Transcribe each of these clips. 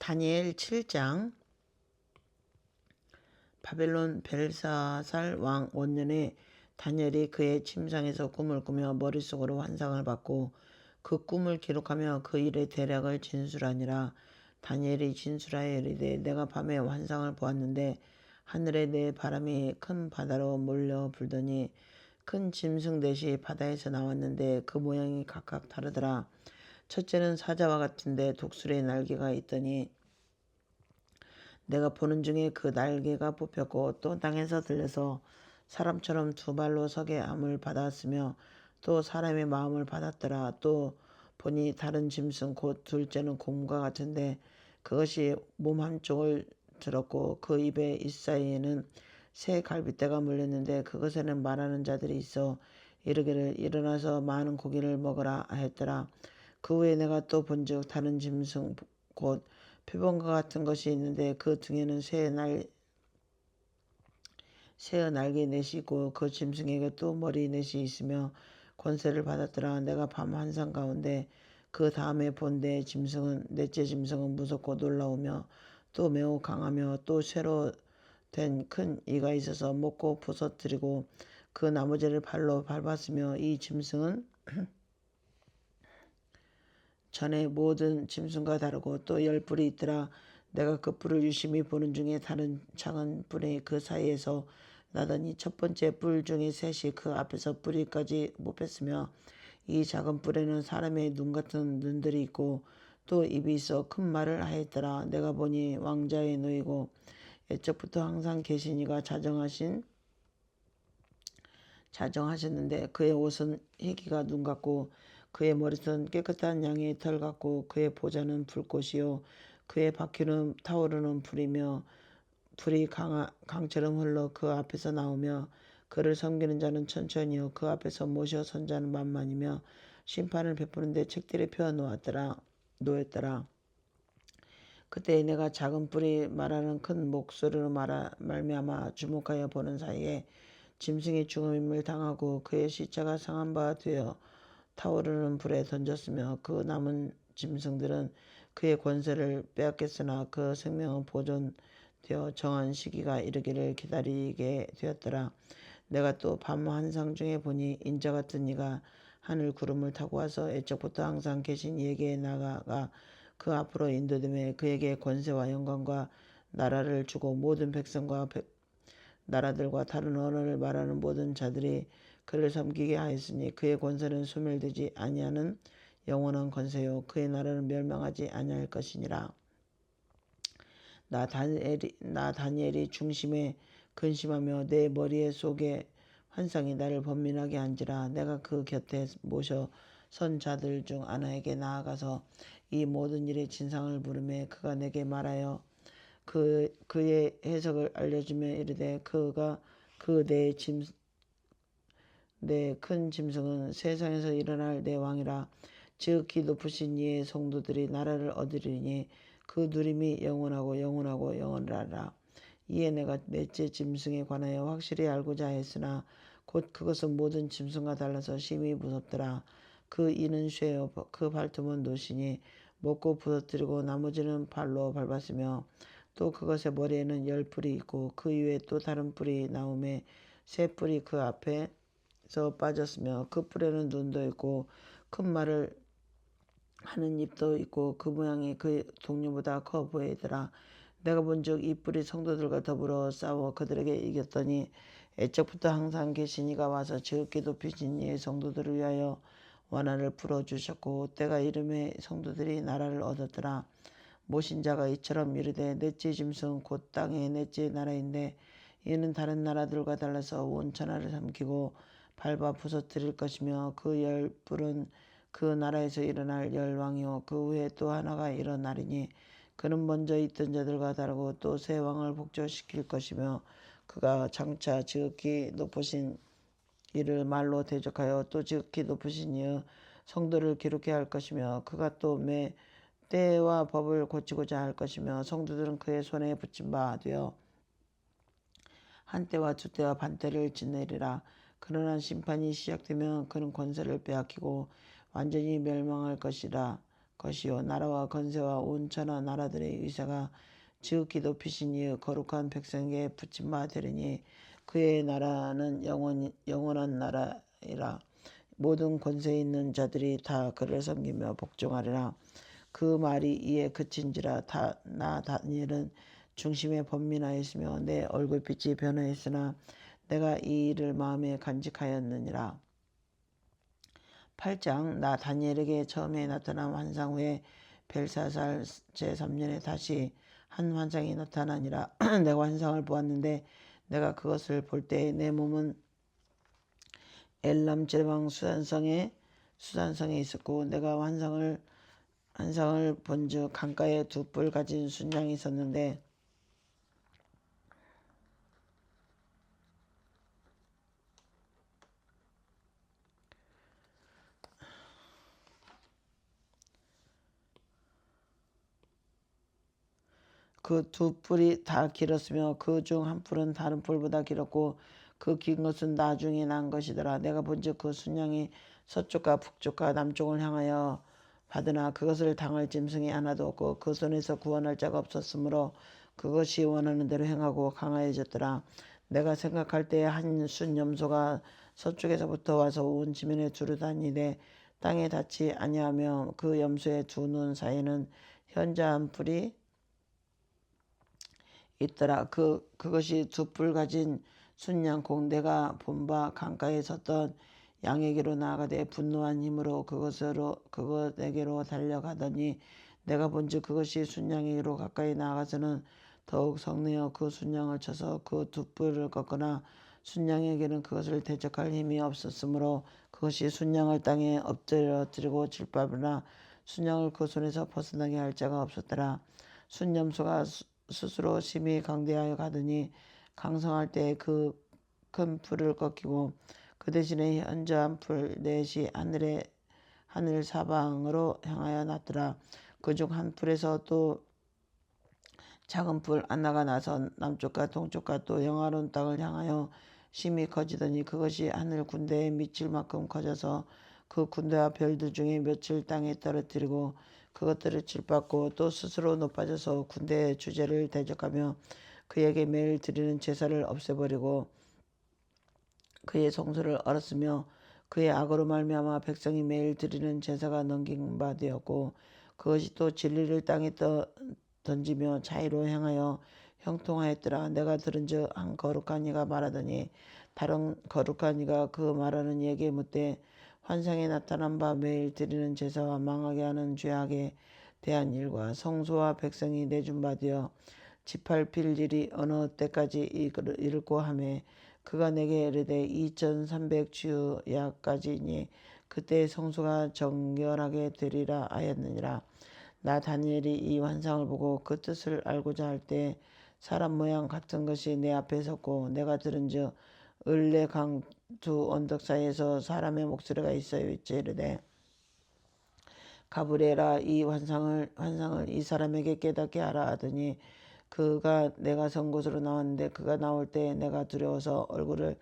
다니엘 7장. 바벨론 벨사살 왕 원년에 다니엘이 그의 침상에서 꿈을 꾸며 머릿속으로 환상을 받고 그 꿈을 기록하며 그 일의 대략을 진술하니라. 다니엘이 진술하여 이르되 내가 밤에 환상을 보았는데 하늘에 내 바람이 큰 바다로 몰려 불더니 큰 짐승 넷이 바다에서 나왔는데 그 모양이 각각 다르더라. 첫째는 사자와 같은데 독수리의 날개가 있더니 내가 보는 중에 그 날개가 뽑혔고 또 땅에서 들려서 사람처럼 두 발로 서게 함을 받았으며 또 사람의 마음을 받았더라. 또 보니 다른 짐승 곧 둘째는 곰과 같은데 그것이 몸 한쪽을 들었고 그 입에 잇사이에는 새 갈빗대가 물렸는데 그것에는 말하는 자들이 있어 이르기를 일어나서 많은 고기를 먹으라 했더라. 그 후에 내가 또 본즉 다른 짐승 곧 표범과 같은 것이 있는데 그 등에는 새의 날개 넷이 있고 그 짐승에게 또 머리 넷이 있으며 권세를 받았더라. 내가 밤 환상 가운데 그 다음에 본데 넷째 짐승은 무섭고 놀라우며 또 매우 강하며 또 쇠로 된 큰 이가 있어서 먹고 부서뜨리고 그 나머지를 발로 밟았으며 이 짐승은 전에 모든 짐승과 다르고 또 10뿔이 있더라. 내가 그 뿔을 유심히 보는 중에 다른 작은 뿔이 그 사이에서 나더니 첫 번째 뿔 중에 셋이 그 앞에서 뿌리까지 뽑혔으며 이 작은 뿔에는 사람의 눈 같은 눈들이 있고 또 입이 있어 큰 말을 하였더라. 내가 보니 왕자의 노이고 옛적부터 항상 계신 이가 자정하셨는데 그의 옷은 희기가 눈 같고 그의 머리는 깨끗한 양의 털 같고 그의 보좌는 불꽃이요 그의 바퀴는 타오르는 불이며 불이 강처럼 흘러 그 앞에서 나오며 그를 섬기는 자는 천천히요 그 앞에서 모셔 선 자는 만만이며 심판을 베푸는데 책들이 펴 놓였더라. 그때 내가 작은 뿔이 말하는 큰 목소리로 말미암아 주목하여 보는 사이에 짐승이 죽음을 당하고 그의 시체가 상한 바 되어 타오르는 불에 던졌으며 그 남은 짐승들은 그의 권세를 빼앗겼으나 그 생명은 보존되어 정한 시기가 이르기를 기다리게 되었더라. 내가 또 밤 환상 중에 보니 인자 같은 이가 하늘 구름을 타고 와서 애적부터 항상 계신 이에게 나아가 그 앞으로 인도됨에 그에게 권세와 영광과 나라를 주고 모든 백성과 나라들과 다른 언어를 말하는 모든 자들이 그를 섬기게 하였으니 그의 권세는 소멸되지 아니하는 영원한 권세요 그의 나라는 멸망하지 아니할 것이니라. 나 다니엘이 중심에 근심하며 내 머리에 속에 환상이 나를 번민하게 한지라. 내가 그 곁에 모셔 선 자들 중 하나에게 나아가서 이 모든 일의 진상을 물으매 그가 내게 말하여 그의 해석을 알려주며 이르되 그가 내 큰 짐승은 세상에서 일어날 내 왕이라. 지극히 높으신 이의 성도들이 나라를 얻으리니 그 누림이 영원하고 영원하라. 이에 내가 넷째 짐승에 관하여 확실히 알고자 했으나 곧 그것은 모든 짐승과 달라서 심히 무섭더라. 그 이는 쇠요 그 발톱은 노시니 먹고 부서뜨리고 나머지는 발로 밟았으며 또 그것의 머리에는 10뿔이 있고 그 위에 또 다른 뿔이 나오매 새 뿔이 그 앞에서 빠졌으며 그 뿔에는 눈도 있고 큰 말을 하는 입도 있고 그 모양이 그 동료보다 커 보이더라. 내가 본즉 이 뿔이 성도들과 더불어 싸워 그들에게 이겼더니 애적부터 항상 계신 이가 와서 지극히 높이신 이의 성도들을 위하여 원한을 풀어주셨고 때가 이름에 성도들이 나라를 얻었더라. 모신 자가 이처럼 이르되 넷째 짐승 곧 땅의 넷째 나라인데 이는 다른 나라들과 달라서 온 천하를 삼키고 밟아 부서뜨릴 것이며 그 10뿔은 그 나라에서 일어날 10왕이요 그 후에 또 하나가 일어나리니 그는 먼저 있던 자들과 다르고 또 새 왕을 복종시킬 것이며 그가 장차 지극히 높으신 이를 말로 대적하여 또 지극히 높으신 이의 성도를 기록해 할 것이며 그가 또 매 때와 법을 고치고자 할 것이며 성도들은 그의 손에 붙임 바 되어 한 때와 두 때와 반 때를 지내리라. 그러나 심판이 시작되면 그는 권세를 빼앗기고 완전히 멸망할 것이요 나라와 건세와 온 천하 나라들의 의사가 지극히 높이신 이의 거룩한 백성에게 붙임 바 되리니 그의 나라는 영원한 나라이라. 모든 권세 있는 자들이 다 그를 섬기며 복종하리라. 그 말이 이에 그친지라. 나 다니엘은 중심에 번민하였으며 내 얼굴빛이 변화했으나 내가 이 일을 마음에 간직하였느니라. 8장. 나 다니엘에게 처음에 나타난 환상 후에 벨사살 제3년에 다시 한 환상이 나타나니라. 내가 환상을 보았는데 내가 그것을 볼 때에 내 몸은 엘람 제방 수산성에 있었고 내가 환상을 본즉 강가에 두 뿔 가진 순양이 있었는데 그 두 뿔이 다 길었으며 그 중 한 뿔은 다른 뿔보다 길었고 그 긴 것은 나중에 난 것이더라. 내가 본즉 그 순양이 서쪽과 북쪽과 남쪽을 향하여 받으나 그것을 당할 짐승이 하나도 없고 그 손에서 구원할 자가 없었으므로 그것이 원하는 대로 행하고 강하여졌더라. 내가 생각할 때에 한 순염소가 서쪽에서부터 와서 온 지면에 두루 다니되 땅에 닿지 아니하며 그 염소의 두 눈 사이에는 현자 한 뿔이 있더라. 그것이 두 뿔 가진 순양콩. 내가 본 바 강가에 섰던 양에게로 나아가되 분노한 힘으로 그것에게로 달려가더니 내가 본즉 그것이 순양에게로 가까이 나아가서는 더욱 성내어 그 순양을 쳐서 그 두 뿔을 꺾거나 순양에게는 그것을 대적할 힘이 없었으므로 그것이 순양을 땅에 엎드려뜨리고 질밟으나 순양을 그 손에서 벗어나게 할 자가 없었더라. 순염소가 스스로 심히 강대하여 가더니 강성할 때 그 큰 풀을 꺾이고 그 대신에 현저한 풀 넷이 하늘 사방으로 향하여 났더라. 그중 한 풀에서 또 작은 풀 하나가 나서 남쪽과 동쪽과 또 영화로운 땅을 향하여 심히 커지더니 그것이 하늘 군대에 미칠 만큼 커져서 그 군대와 별들 중에 몇을 땅에 떨어뜨리고 그것들을 질밟고 또 스스로 높아져서 군대의 주제를 대적하며 그에게 매일 드리는 제사를 없애버리고 그의 성소를 얼었으며 그의 악으로 말미암아 백성이 매일 드리는 제사가 넘긴 바 되었고 그것이 또 진리를 땅에 던지며 자의로 행하여 형통하였더라. 내가 들은즉 한 거룩한 이가 말하더니 다른 거룩한 이가 그 말하는 이에게 묻되 환상에 나타난 바 매일 드리는 제사와 망하게 하는 죄악에 대한 일과 성소와 백성이 내준 바 되어 지팔필 일이 어느 때까지 이르고 하매 그가 내게 이르되 2300주야까지니 그때 성소가 정결하게 되리라 하였느니라. 나 다니엘이 이 환상을 보고 그 뜻을 알고자 할 때 사람 모양 같은 것이 내 앞에 섰고 내가 들은즉 을레 강 두 언덕 사이에서 사람의 목소리가 있어요. 있지 이르되 가브리엘아 이 환상을 이 사람에게 깨닫게 하라 하더니 그가 내가 선 곳으로 나왔는데 그가 나올 때 내가 두려워서 얼굴을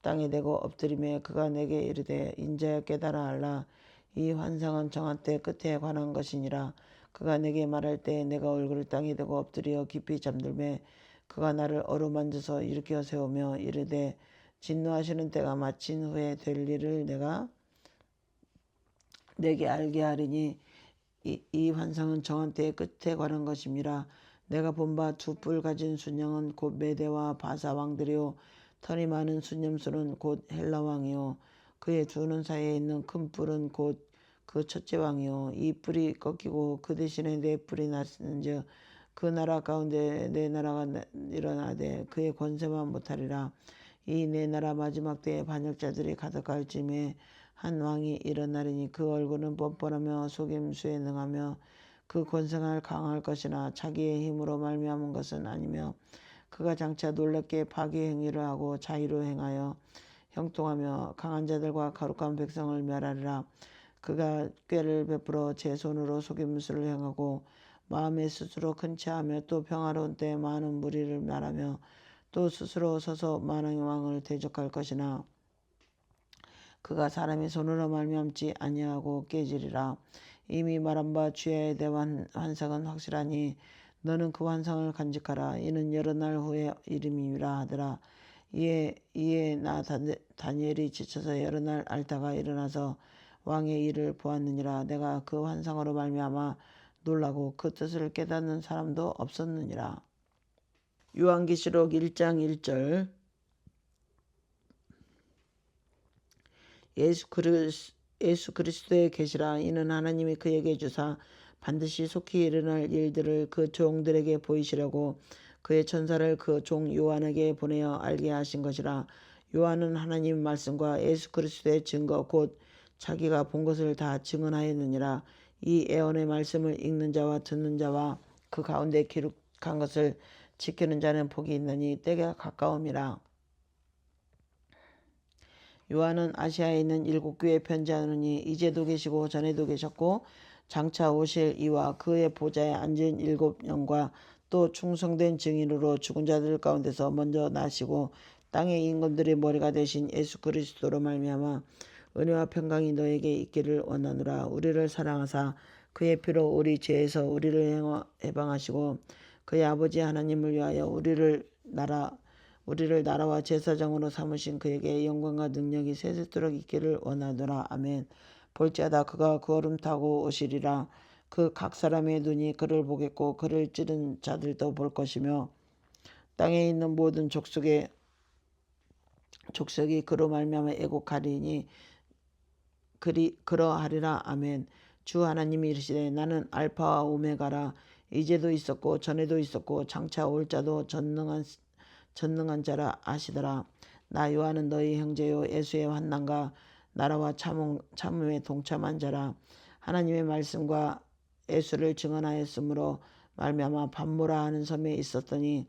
땅에 대고 엎드리며 그가 내게 이르되 인자야 깨달아 알라. 이 환상은 정한 때 끝에 관한 것이니라. 그가 내게 말할 때 내가 얼굴을 땅에 대고 엎드려 깊이 잠들매 그가 나를 어루만져서 일으켜 세우며 이르되 진노하시는 때가 마친 후에 될 일을 내가 내게 알게 하리니 이 환상은 정한 때의 끝에 관한 것임이라. 내가 본 바 두 뿔 가진 순양은 곧 메대와 바사 왕들이요 털이 많은 순염소는 곧 헬라 왕이요 그의 두 눈 사이에 있는 큰 뿔은 곧 그 첫째 왕이요 이 뿔이 꺾이고 그 대신에 네 뿔이 났은즉 그 나라 가운데 네 나라가 일어나되 그의 권세만 못하리라. 이 네 나라 마지막 때에 반역자들이 가득할 쯤에 한 왕이 일어나리니 그 얼굴은 뻔뻔하며 속임수에 능하며 그 권세가 강할 것이나 자기의 힘으로 말미암은 것은 아니며 그가 장차 놀랍게 파괴 행위를 하고 자의로 행하여 형통하며 강한 자들과 거룩한 백성을 멸하리라. 그가 꾀를 베풀어 제 손으로 속임수를 행하고 마음에 스스로 큰 체하며 또 평화로운 때에 많은 무리를 멸하며 또 스스로 서서 만왕의 왕을 대적할 것이나 그가 사람의 손으로 말미암지 아니하고 깨지리라. 이미 말한 바 주야에 대한 환상은 확실하니 너는 그 환상을 간직하라. 이는 여러 날 후의 이름이라 하더라. 이에 나 다니엘이 지쳐서 여러 날 앓다가 일어나서 왕의 일을 보았느니라. 내가 그 환상으로 말미암아 놀라고 그 뜻을 깨닫는 사람도 없었느니라. 요한계시록 1장 1절. 예수 그리스도의 계시라. 이는 하나님이 그에게 주사 반드시 속히 일어날 일들을 그 종들에게 보이시려고 그의 천사를 그 종 요한에게 보내어 알게 하신 것이라. 요한은 하나님 말씀과 예수 그리스도의 증거 곧 자기가 본 것을 다 증언하였느니라. 이 애언의 말씀을 읽는 자와 듣는 자와 그 가운데 기록한 것을 지키는 자는 복이 있느니 때가 가까움이라. 요한은 아시아에 있는 7교회에 편지하느니 이제도 계시고 전에도 계셨고 장차 오실 이와 그의 보좌에 앉은 7영과 또 충성된 증인으로 죽은 자들 가운데서 먼저 나시고 땅의 인건들의 머리가 되신 예수 그리스도로 말미암아 은혜와 평강이 너에게 있기를 원하노라. 우리를 사랑하사 그의 피로 우리 죄에서 우리를 해방하시고 그의 아버지 하나님을 위하여 우리를 나라와 제사장으로 삼으신 그에게 영광과 능력이 세세토록 있기를 원하노라. 아멘. 볼지어다 그가 구름 타고 오시리라. 그 각 사람의 눈이 그를 보겠고 그를 찌른 자들도 볼 것이며 땅에 있는 모든 족속이 그로 말미암아 애곡하리니 그러하리라. 아멘. 주 하나님이 이르시되 나는 알파와 오메가라. 이제도 있었고 전에도 있었고 장차 올 자도 전능한 자라 하시더라. 나 요한은 너희 형제요 예수의 환난과 나라와 참음에 동참한 자라. 하나님의 말씀과 예수를 증언하였으므로 말미암아 반모라 하는 섬에 있었더니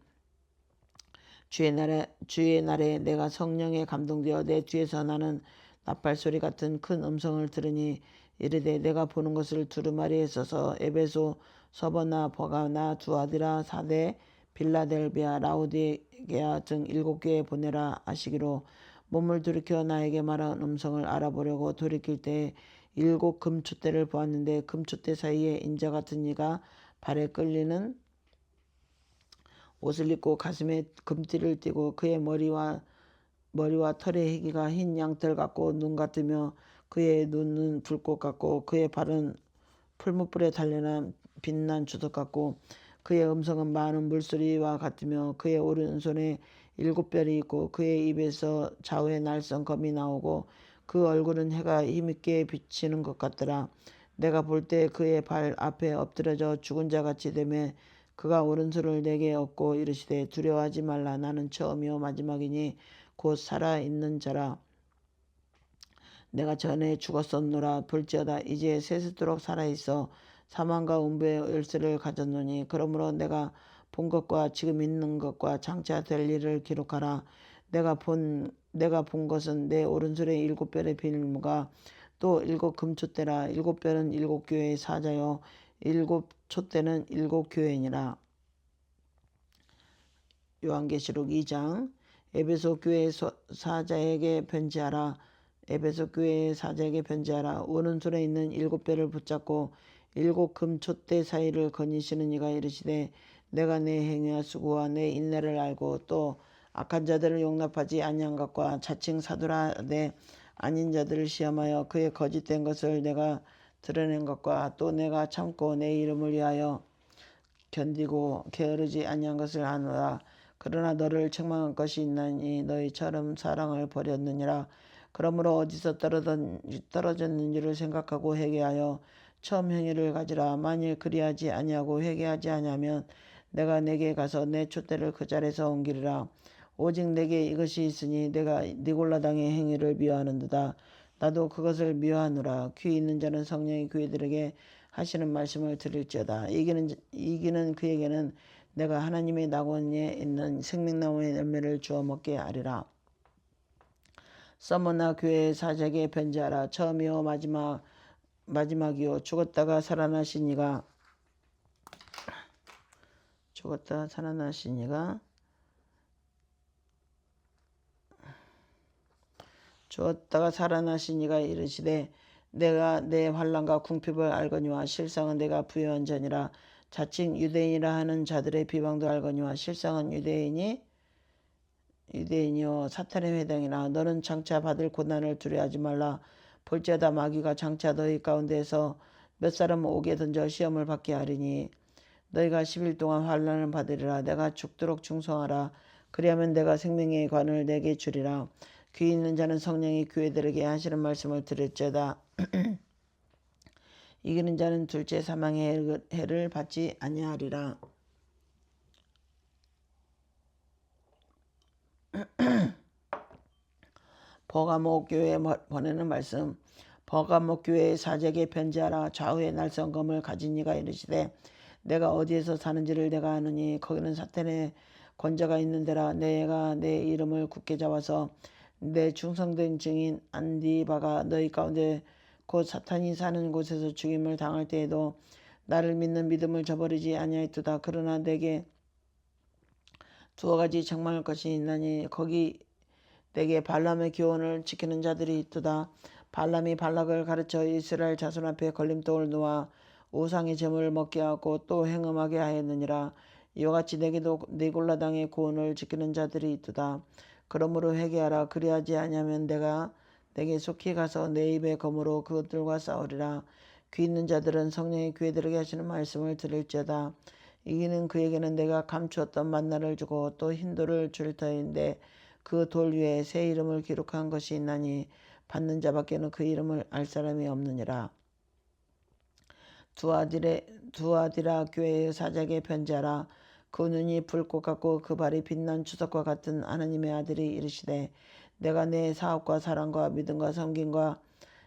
주의 날에 내가 성령에 감동되어 내 뒤에서 나는 나팔소리 같은 큰 음성을 들으니 이르되 내가 보는 것을 두루마리에 써서 에베소, 서버나, 버가나, 두아디라, 사대, 빌라델비아, 라우디게아 등 7교회에 보내라 하시기로 몸을 돌이켜 나에게 말한 음성을 알아보려고 돌이킬 때 7 금촛대를 보았는데 금촛대 사이에 인자 같은 이가 발에 끌리는 옷을 입고 가슴에 금띠를 띠고 그의 머리와 털의 희기가 흰 양털 같고 눈 같으며 그의 눈은 불꽃 같고 그의 발은 풀무불에 달려난 빛난 주석 같고 그의 음성은 많은 물소리와 같으며 그의 오른손에 7별이 있고 그의 입에서 좌우의 날선 검이 나오고 그 얼굴은 해가 힘있게 비치는 것 같더라. 내가 볼 때 그의 발 앞에 엎드려져 죽은 자같이 되매 그가 오른손을 내게 얻고 이르시되 두려워하지 말라. 나는 처음이요 마지막이니 곧 살아있는 자라. 내가 전에 죽었었노라. 볼지어다 이제 세세토록 살아있어 사망과 음부의 열쇠를 가졌노니 그러므로 내가 본 것과 지금 있는 것과 장차 될 일을 기록하라. 내가 본 것은 내 오른손에 7별의 빌무가 또 7 금촛대라. 7별은 7교회의 사자요 7 촛대는 7교회니라. 요한계시록 2장. 에베소 교회 사자에게 편지하라. 에베소 교회의 사자에게 편지하라. 오른손에 있는 7별을 붙잡고 7 금촛대 사이를 거니시는 이가 이르시되 내가 내 행위와 수고와 내 인내를 알고 또 악한 자들을 용납하지 아니한 것과 자칭 사도라 하되 아닌 자들을 시험하여 그의 거짓된 것을 내가 드러낸 것과 또 내가 참고 내 이름을 위하여 견디고 게으르지 아니한 것을 아노라. 그러나 너를 책망할 것이 있나니 너희처럼 사랑을 버렸느니라. 그러므로 어디서 떨어졌는지를 생각하고 회개하여 처음 행위를 가지라. 만일 그리하지 아니하고 회개하지 아니하면 내가 내게 가서 내 촛대를 그 자리에서 옮기리라. 오직 내게 이것이 있으니 내가 니골라당의 행위를 미워하는도다. 나도 그것을 미워하노라. 귀 있는 자는 성령이 그들에게 하시는 말씀을 들을지어다. 이기는 그에게는 내가 하나님의 낙원에 있는 생명나무의 열매를 주어 먹게 하리라. 서머나 교회의 사자에게 편지하라. 처음이요 마지막이요 죽었다가 살아나신 이가 이르시되 내가 내 환난과 궁핍을 알거니와 실상은 내가 부여한 자니라. 자칭 유대인이라 하는 자들의 비방도 알거니와 실상은 유대인이요 사탄의 회당이라. 너는 장차 받을 고난을 두려워하지 말라. 볼지어다 마귀가 장차 너희 가운데에서 몇 사람 오게 던져 시험을 받게 하리니 너희가 10일 동안 환난을 받으리라. 내가 죽도록 충성하라. 그리하면 내가 생명의 관을 내게 주리라. 귀 있는 자는 성령이 교회들에게 하시는 말씀을 들을지어다. 이기는 자는 둘째 사망의 해를 받지 아니하리라. 버가목 교회에 보내는 말씀. 버가목 교회의 사제에게 편지하라. 좌우의 날성검을 가진 이가 이르시되 내가 어디에서 사는지를 내가 아느니 거기는 사탄의 권자가 있는 데라. 내가 내 이름을 굳게 잡아서 내 충성된 증인 안디바가 너희 가운데 곧 사탄이 사는 곳에서 죽임을 당할 때에도 나를 믿는 믿음을 저버리지 아니하였도다. 그러나 내게 두어 가지 책망할 것이 있나니 거기 내게 발람의 교훈을 지키는 자들이 있도다. 발람이 발락을 가르쳐 이스라엘 자손 앞에 걸림돌을 놓아 우상의 제물을 먹게 하고 또 행음하게 하였느니라. 이와 같이 내게도 네골라 당의 교훈을 지키는 자들이 있도다. 그러므로 회개하라. 그리하지 아니하면 내가 내게 속히 가서 내 입의 검으로 그것들과 싸우리라. 귀 있는 자들은 성령의 교회들에게 하시는 말씀을 들을지어다. 이기는 그에게는 내가 감추었던 만나를 주고 또 흰돌을 줄 터인데 그 돌 위에 새 이름을 기록한 것이 있나니 받는 자밖에는 그 이름을 알 사람이 없느니라. 두아디라 교회의 사자에게 편지하라. 그 눈이 불꽃 같고 그 발이 빛난 추석과 같은 하나님의 아들이 이르시되 내가 내 사업과 사랑과 믿음과 섬김과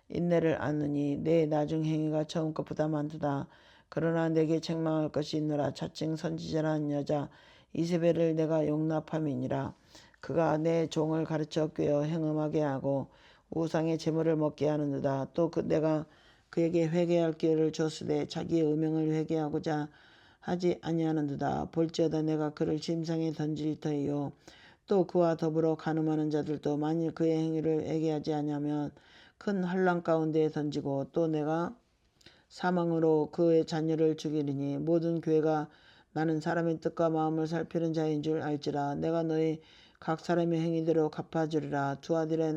인내를 아느니 내 나중 행위가 처음 것보다 많도다. 그러나 내게 책망할 것이 있노라. 자칭 선지자라는 여자 이세벨을 내가 용납함이니라. 그가 내 종을 가르쳐 꿰어 행음하게 하고 우상의 제물을 먹게 하는도다. 또 내가 그에게 회개할 기회를 줬으되 자기의 음행을 회개하고자 하지 아니하는도다. 볼지어다 내가 그를 심상에 던질 터이요 또 그와 더불어 간음하는 자들도 만일 그의 행위를 회개하지 아니하면 큰 환난 가운데에 던지고 또 내가 사망으로 그의 자녀를 죽이리니 모든 교회가 나는 사람의 뜻과 마음을 살피는 자인 줄 알지라. 내가 너희 각 사람의 행위대로 갚아주리라. 두아딜에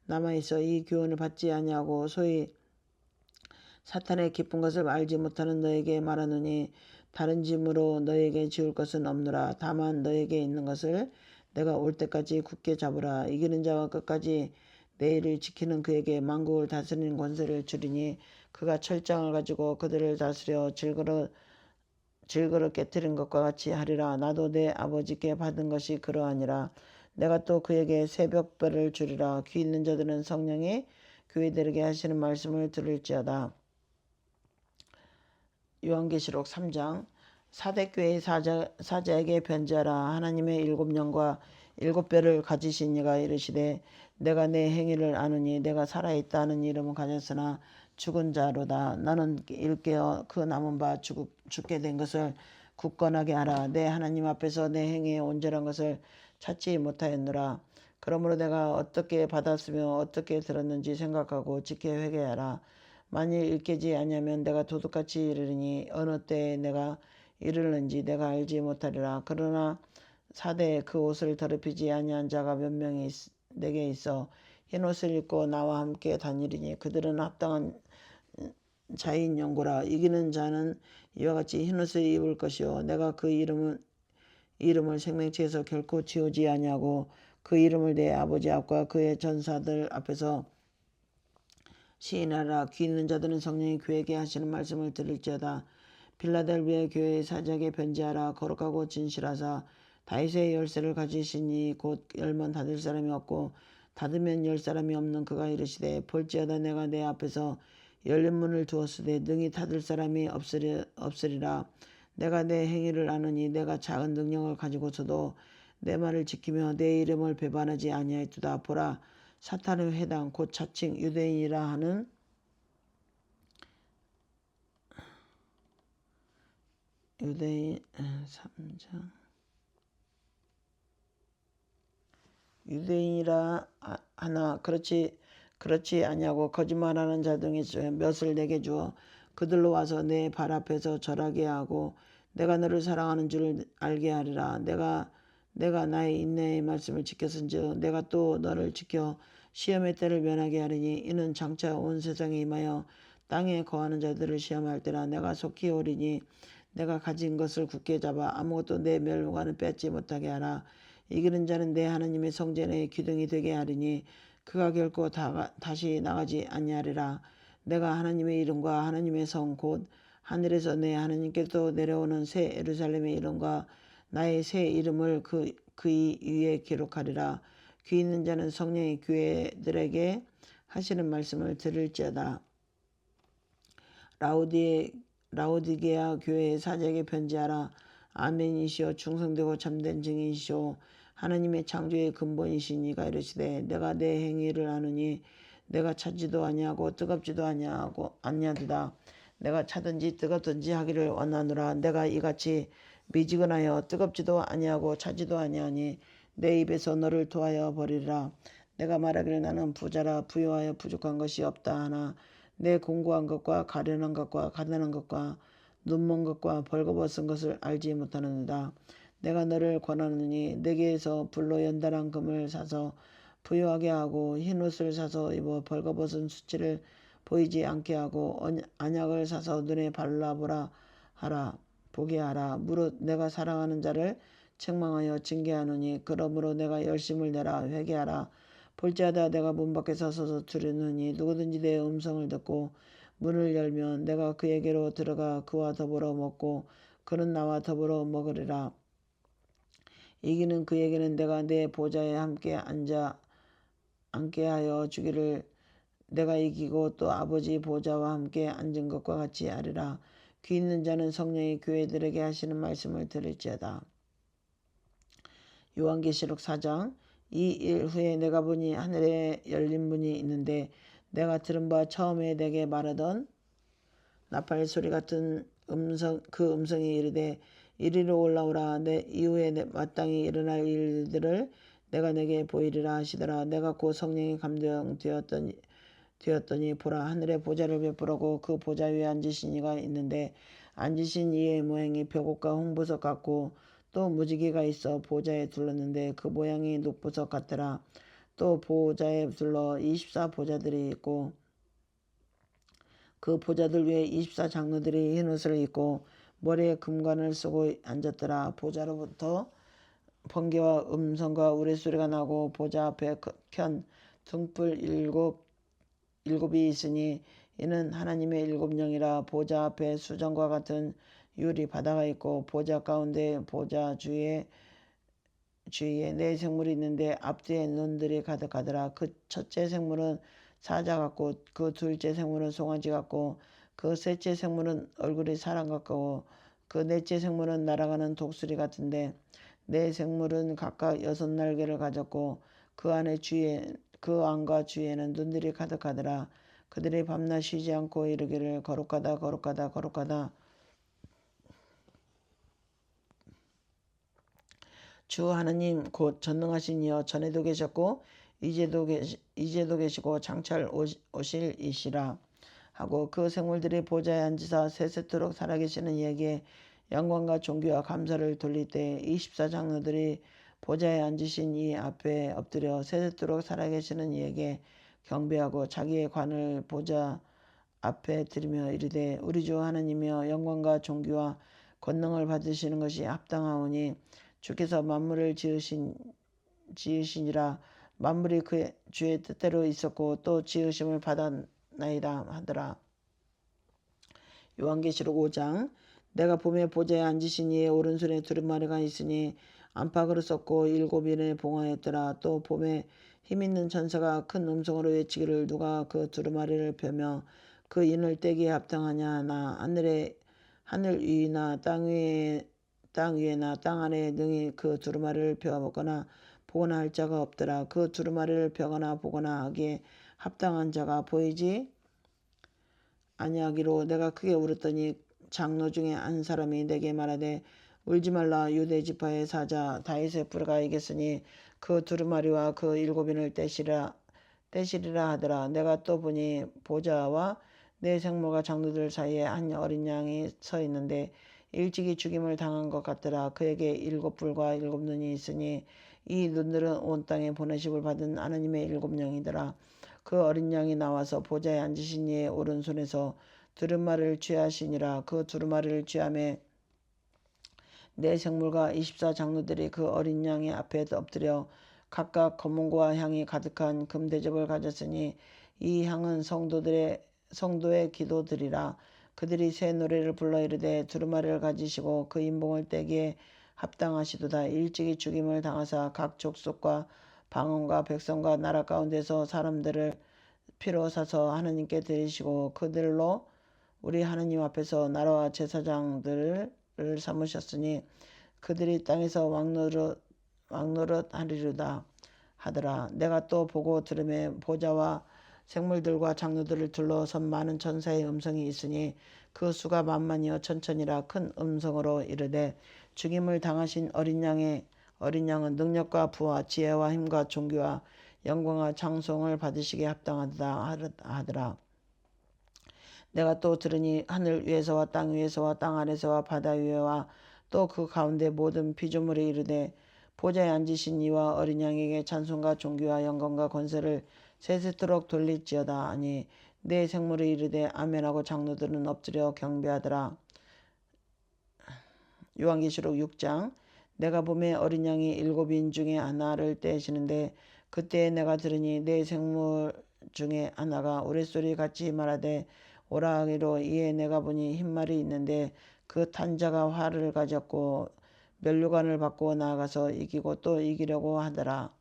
남아있어 이 교훈을 받지 아니하고 소위 사탄의 깊은 것을 알지 못하는 너에게 말하노니 다른 짐으로 너에게 지울 것은 없노라. 다만 너에게 있는 것을 내가 올 때까지 굳게 잡으라. 이기는 자와 끝까지 내 일을 지키는 그에게 만국을 다스리는 권세를 주리니 그가 철장을 가지고 그들을 다스려 질그릇 깨뜨린 것과 같이 하리라. 나도 내 아버지께 받은 것이 그러하니라. 내가 또 그에게 새벽별을 주리라. 귀 있는 자들은 성령이 교회들에게 하시는 말씀을 들을지어다. 요한계시록 3장. 사대교회의 사자에게 편지하라. 하나님의 7영과 7뼈를 가지신 이가 이르시되 내가 내 행위를 아느니 내가 살아있다 하는 이름은 가졌으나 죽은 자로다. 나는 일깨어 그 남은 바 죽게 된 것을 굳건하게 하라. 내 하나님 앞에서 내 행위의 온전한 것을 찾지 못하였노라. 그러므로 내가 어떻게 받았으며 어떻게 들었는지 생각하고 지켜 회개하라. 만일 일깨지 아니하면 내가 도둑같이 이르리니 어느 때에 내가 이르는지 내가 알지 못하리라. 그러나 사대에 그 옷을 더럽히지 아니한 자가 몇 명이 내게 있어 흰옷을 입고 나와 함께 다니리니 그들은 합당한 자인 연고라. 이기는 자는 이와 같이 흰옷을 입을 것이요 내가 그 이름을 생명체에서 결코 지우지 아니하고 그 이름을 내 아버지 앞과 그의 전사들 앞에서 시인하라. 귀 있는 자들은 성령이 교회에게 하시는 말씀을 들을지어다. 빌라델비아 교회의 사자에게 편지하라. 거룩하고 진실하사 다윗의 열쇠를 가지시니 곧 열면 닫을 사람이 없고 닫으면 열 사람이 없는 그가 이르시되 볼지어다 내가 내 앞에서 열린 문을 두었으되 능히 닫을 사람이 없으리라. 내가 내 행위를 아느니 내가 작은 능력을 가지고서도 내 말을 지키며 내 이름을 배반하지 아니하였도다. 보라 사탄의 회당 곧 자칭 유대인이라 하는 유대인 3장 유대인이라 하나 그렇지 아니하고 거짓말하는 자 중에 몇을 내게 주어 그들로 와서 내 발 앞에서 절하게 하고 내가 너를 사랑하는 줄 알게 하리라. 내가 나의 인내의 말씀을 지켰은즉 내가 또 너를 지켜 시험의 때를 면하게 하리니 이는 장차 온 세상에 임하여 땅에 거하는 자들을 시험할 때라. 내가 속히 오리니 내가 가진 것을 굳게 잡아 아무것도 내 멸관을 뺏지 못하게 하라. 이기는 자는 내 하나님의 성전의 기둥이 되게 하리니 그가 결코 다시 나가지 아니하리라. 내가 하나님의 이름과 하나님의 성 곧 하늘에서 내 하나님께서 내려오는 새 예루살렘의 이름과 나의 새 이름을 그의 위에 기록하리라. 귀 있는 자는 성령의 교회들에게 하시는 말씀을 들을지어다. 라우디게아 교회의 사제에게 편지하라. 아멘이시오 충성되고 참된 증인이시오 하나님의 창조의 근본이신 이가 이르시되 내가 내 행위를 아느니 내가 차지도 아니하고 뜨겁지도 아니하도다. 내가 차든지 뜨겁든지 하기를 원하노라. 내가 이같이 미지근하여 뜨겁지도 아니하고 차지도 아니하니 내 입에서 너를 토하여 버리리라. 내가 말하기를 나는 부자라 부유하여 부족한 것이 없다 하나 내 공고한 것과 가련한 것과 가난한 것과 눈먼 것과 벌거벗은 것을 알지 못하는도다. 내가 너를 권하느니 내게서 불로 연달한 금을 사서 부유하게 하고 흰옷을 사서 입어 벌거벗은 수치를 보이지 않게 하고 안약을 사서 눈에 발라보라 하라 보게 하라. 무릇 내가 사랑하는 자를 책망하여 징계하노니 그러므로 내가 열심을 내라 회개하라. 볼지어다 내가 문 밖에 서서 두려느니 누구든지 내 음성을 듣고 문을 열면 내가 그에게로 들어가 그와 더불어 먹고 그는 나와 더불어 먹으리라. 이기는 그에게는 내가 내 보좌에 함께 앉게 하여 주기를. 내가 이기고 또 아버지 보좌와 함께 앉은 것과 같이 하리라. 귀 있는 자는 성령의 교회들에게 하시는 말씀을 들을지어다. 요한계시록 4장. 이 일 후에 내가 보니 하늘에 열린 문이 있는데 내가 들은 바 처음에 내게 말하던 나팔 소리 같은 그 음성이 이르되 이리로 올라오라. 내 이후에 마땅히 일어날 일들을 내가 내게 보이리라 하시더라. 내가 곧 성령에 감동되었더니 보라 하늘에 보좌를 베풀고 그 보좌 위에 앉으신 이가 있는데 앉으신 이의 모양이 벽옷과 홍보석 같고 또 무지개가 있어 보좌에 둘렀는데 그 모양이 녹보석 같더라. 또 보좌에 둘러 24보좌들이 있고 그 보좌들 위에 24장로들이 흰옷을 입고 머리에 금관을 쓰고 앉았더라. 보좌로부터 번개와 음성과 우레소리가 나고 보좌 앞에 켠 등불 일곱이 있으니 이는 하나님의 일곱 영이라. 보좌 앞에 수정과 같은 유리 바다가 있고 보좌 가운데 보좌 주위에 네 생물이 있는데 앞뒤에 눈들이 가득하더라. 그 첫째 생물은 사자 같고 그 둘째 생물은 송아지 같고 그 셋째 생물은 얼굴이 사람 같고 그 넷째 생물은 날아가는 독수리 같은데 네 생물은 각각 6날개를 가졌고 그 안과 주위에는 눈들이 가득하더라. 그들이 밤낮 쉬지 않고 이르기를 거룩하다 거룩하다 거룩하다 주 하나님 곧 전능하신 이여 전에도 계셨고 이제도 계시고 장차 오실 이시라 하고 그 생물들이 보좌에 앉으사 세세토록 살아계시는 이에게 영광과 존귀와 감사를 돌릴 때 24장로들이 보좌에 앉으신 이 앞에 엎드려 세세토록 살아계시는 이에게 경배하고 자기의 관을 보좌 앞에 드리며 이르되 우리 주 하나님이여 영광과 존귀와 권능을 받으시는 것이 합당하오니 주께서 만물을 지으시니라. 만물이 그의 주의 뜻대로 있었고 또 지으심을 받았나이다 하더라. 요한계시록 5장. 내가 봄에 보좌에 앉으신 이의 오른손에 두루마리가 있으니 안팎으로 썼고 7인의 봉하였더라. 또 봄에 힘있는 천사가 큰 음성으로 외치기를 누가 그 두루마리를 펴며 그 인을 떼기에 합당하냐. 나 하늘 위나 땅 위에나 땅 아래에 능히 그 두루마리를 펴보거나 보거나 할 자가 없더라. 그 두루마리를 펴거나 보거나 하기에 합당한 자가 보이지 아니하기로 내가 크게 울었더니 장로 중에 한 사람이 내게 말하되 울지 말라. 유대 지파의 사자 다윗의 부르가 이겼으니 그 두루마리와 그 7인을 떼시리라 하더라. 내가 또 보니 보좌와 내 생물과 장로들 사이에 한 어린 양이 서 있는데 일찍이 죽임을 당한 것 같더라. 그에게 7뿔과 7눈이 있으니 이 눈들은 온 땅에 보내심을 받은 하나님의 7영이더라. 그 어린 양이 나와서 보좌에 앉으신 이의 오른손에서 두루마리를 취하시니라. 그 두루마리를 취함에 내 생물과 24장로들이 그 어린 양의 앞에 엎드려 각각 검은고와 향이 가득한 금대접을 가졌으니 이 향은 성도의 기도들이라. 그들이 새 노래를 불러 이르되 두루마리를 가지시고 그 인봉을 떼기에 합당하시도다. 일찍이 죽임을 당하사 각 족속과 방언과 백성과 나라 가운데서 사람들을 피로 사서 하나님께 드리시고 그들로 우리 하나님 앞에서 나라와 제사장들을 삼으셨으니 그들이 땅에서 왕노릇 하리로다 하더라. 내가 또 보고 들음에 보좌와 생물들과 장로들을 둘러선 많은 천사의 음성이 있으니 그 수가 만만이여 천천이라 큰 음성으로 이르되 죽임을 당하신 어린 양은 능력과 부와 지혜와 힘과 존귀와 영광과 장송을 받으시기에 합당하다 하더라. 내가 또 들으니 하늘 위에서와 땅 위에서와 땅 아래서와 바다 위에와 또 그 가운데 모든 피조물이 이르되 보좌에 앉으신 이와 어린 양에게 찬송과 존귀와 영광과 권세를 세세토록 돌릴지어다 하니 내 생물이 이르되 아멘하고 장로들은 엎드려 경배하더라. 요한계시록 6장. 내가 보매 어린 양이 7인 중에 하나를 떼시는데 그때 내가 들으니 내 생물 중에 하나가 우레소리 같이 말하되 오라 하기로 이에 내가 보니 흰말이 있는데 그 탄자가 활을 가졌고 면류관을 받고 나아가서 이기고 또 이기려고 하더라.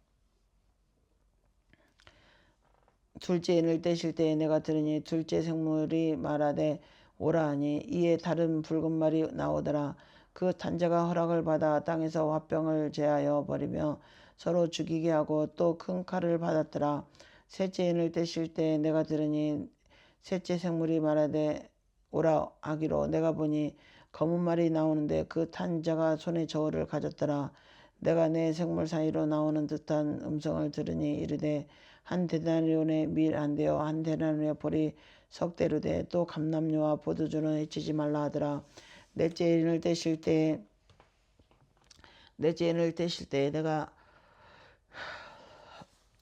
둘째 인을 떼실 때에 내가 들으니 둘째 생물이 말하되 오라 하니 이에 다른 붉은 말이 나오더라. 그 탄자가 허락을 받아 땅에서 화병을 제하여 버리며 서로 죽이게 하고 또 큰 칼을 받았더라. 셋째 인을 떼실 때에 내가 들으니 셋째 생물이 말하되 오라 하기로 내가 보니 검은 말이 나오는데 그 탄자가 손에 저울을 가졌더라. 내가 내 생물 사이로 나오는 듯한 음성을 들으니 이르되 한 데나리온의 밀 한 대요 한 데나리온의 볼이 석대로 돼 또 감람류와 포도주는 해치지 말라 하더라. 넷째 인을 떼실 때에 내가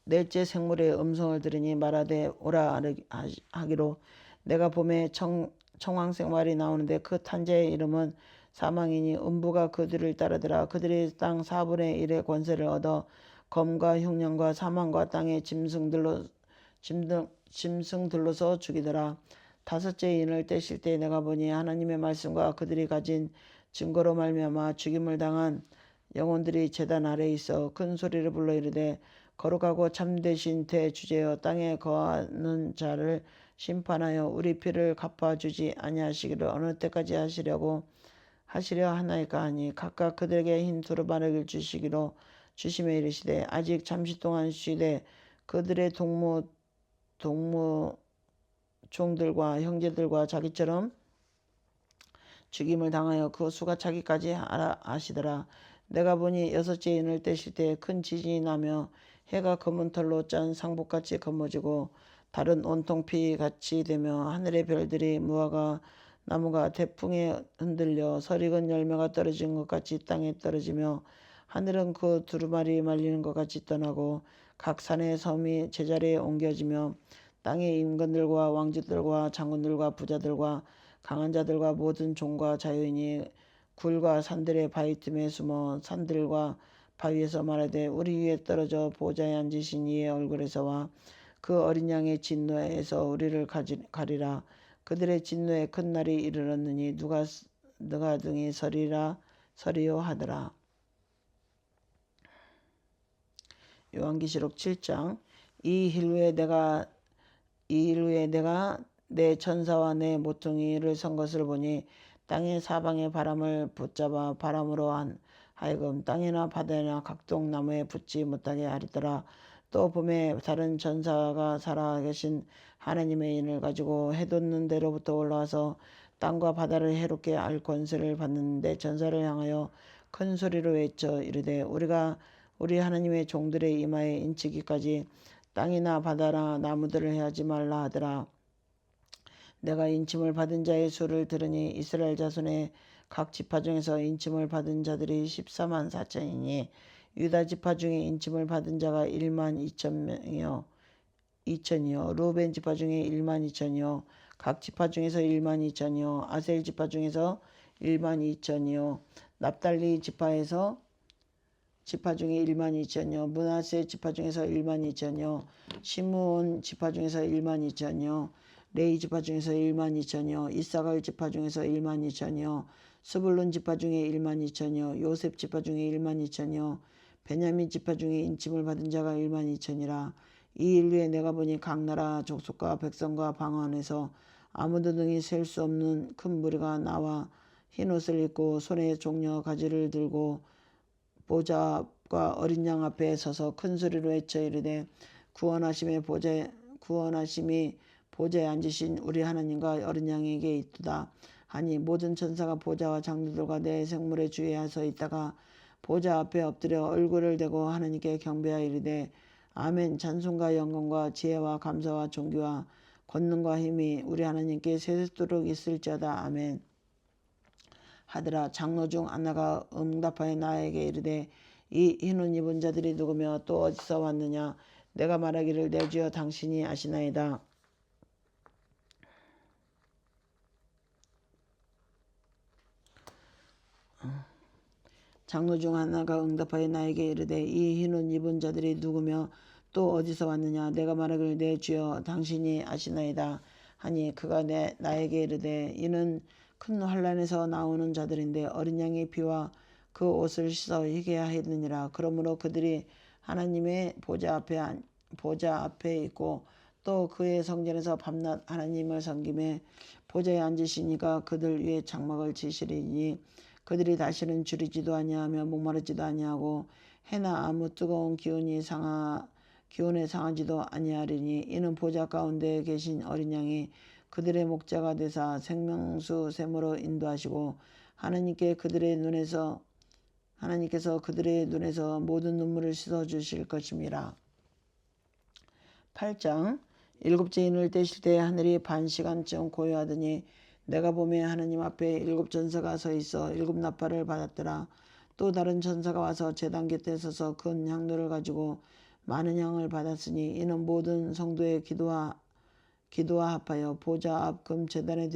넷째 생물의 음성을 들으니 말하되 오라 하기로 내가 봄에 청황색 말이 나오는데 그 탄자의 이름은 사망이니 음부가 그들을 따르더라. 그들이 땅 4분의 1의 권세를 얻어 검과 흉년과 사망과 땅의 짐승들로서 죽이더라. 다섯째 인을 떼실 때 내가 보니 하나님의 말씀과 그들이 가진 증거로 말미암아 죽임을 당한 영혼들이 제단 아래에 있어 큰 소리를 불러 이르되 거룩하고 참되신 대주제여 땅에 거하는 자를 심판하여 우리 피를 갚아주지 아니하시기를 어느 때까지 하시려 하나이까 하니 각각 그들에게 흰 두루마리를 주시며 이르시되 아직 잠시 동안 쉬되 그들의 동무 종들과 형제들과 자기처럼 죽임을 당하여 그 수가 차기까지 하시더라. 내가 보니 여섯째 인을 떼실 때 큰 지진이 나며 해가 검은 털로 짠 상복같이 검어지고 달은 온통 피같이 되며 하늘의 별들이 무화과 나무가 태풍에 흔들려 설익은 열매가 떨어진 것 같이 땅에 떨어지며 하늘은 그 두루마리 말리는 것 같이 떠나고 각 산의 섬이 제자리에 옮겨지며 땅의 임금들과 왕족들과 장군들과 부자들과 강한 자들과 모든 종과 자유인이 굴과 산들의 바위 틈에 숨어 산들과 바위에서 말하되 우리 위에 떨어져 보좌에 앉으신 이의 얼굴에서와 그 어린 양의 진노에서 우리를 가리라. 그들의 진노의 큰 날이 이르렀느니 누가 등이 서리요 하더라. 요한계시록 7장. 이 일 후에 내가 내 천사와 내 모퉁이를 선 것을 보니 땅의 사방의 바람을 붙잡아 바람으로 하여금 땅이나 바다나 각종 나무에 붙지 못하게 하리더라. 또 봄에 다른 천사가 살아계신 하나님의 인을 가지고 해돋는 데로부터 올라와서 땅과 바다를 해롭게 할 권세를 받는데 천사를 향하여 큰 소리로 외쳐 이르되 우리 하나님의 종들의 이마에 인치기까지 땅이나 바다나 나무들을 해하지 말라 하더라. 내가 인침을 받은 자의 수를 들으니 이스라엘 자손의 각 지파 중에서 인침을 받은 자들이 14만 4천이니 유다 지파 중에 인침을 받은 자가 1만 2천이요 루벤 지파 중에 1만 2천이요 각 지파 중에서 1만 2천이요 아셀 지파 중에서 1만 2천이요 납달리 지파 중에 1만 2천이요 므낫세 지파 중에서 1만 2천이요 시므온 지파 중에서 1만 2천이요 레위 지파 중에서 1만 2천이요 이사갈 지파 중에서 1만 2천이요 스불론 지파 중에 1만 2천이요 요셉 지파 중에 1만 2천이요 베냐민 지파 중에 인침을 받은 자가 1만 2천이라. 이 인류에 내가 보니 각 나라 족속과 백성과 방언에서 아무도 능히 셀 수 없는 큰 무리가 나와 흰옷을 입고 손에 종려 가지를 들고 보좌과 어린 양 앞에 서서 큰 소리로 외쳐 이르되 구원하심이 보좌에 앉으신 우리 하나님과 어린 양에게 있도다 하니 모든 천사가 보좌와 장로들과 내 생물의 주위에 서 있다가 보좌 앞에 엎드려 얼굴을 대고 하나님께 경배하여 이르되 아멘. 찬송과 영광과 지혜와 감사와 존귀와 권능과 힘이 우리 하나님께 세세토록 있을지어다. 아멘. 하더라. 장로 중 하나가 응답하여 나에게 이르되 이 흰옷 입은 자들이 누구며 또 어디서 왔느냐. 내가 말하기를 내 주여 당신이 아시나이다. 장로 중 하나가 응답하여 나에게 이르되 이 흰옷 입은 자들이 누구며 또 어디서 왔느냐. 내가 말하기를 내 주여 당신이 아시나이다 하니 그가 나에게 이르되 이는 큰 환란에서 나오는 자들인데 어린 양의 피와 그 옷을 씻어 희게 하였느니라. 그러므로 그들이 하나님의 보좌 앞에 있고 또 그의 성전에서 밤낮 하나님을 섬김에 보좌에 앉으시니까 그들 위에 장막을 치시리니 그들이 다시는 줄이지도 아니하며 목마르지도 아니하고 해나 아무 뜨거운 기운에 상하지도 아니하리니 이는 보좌 가운데 계신 어린 양이 그들의 목자가 되사 생명수 샘으로 인도하시고 하나님께서 그들의 눈에서 모든 눈물을 씻어 주실 것임이라. 8장 일곱째 인을 떼실 때 하늘이 반시간쯤 고요하더니 내가 보매 하나님 앞에 7 전사가 서 있어 7 나팔을 받았더라. 또 다른 전사가 와서 제단 곁에 서서 큰 향로를 가지고 많은 향을 받았으니 이는 모든 성도의 기도와 합하여 보좌 앞 금 제단에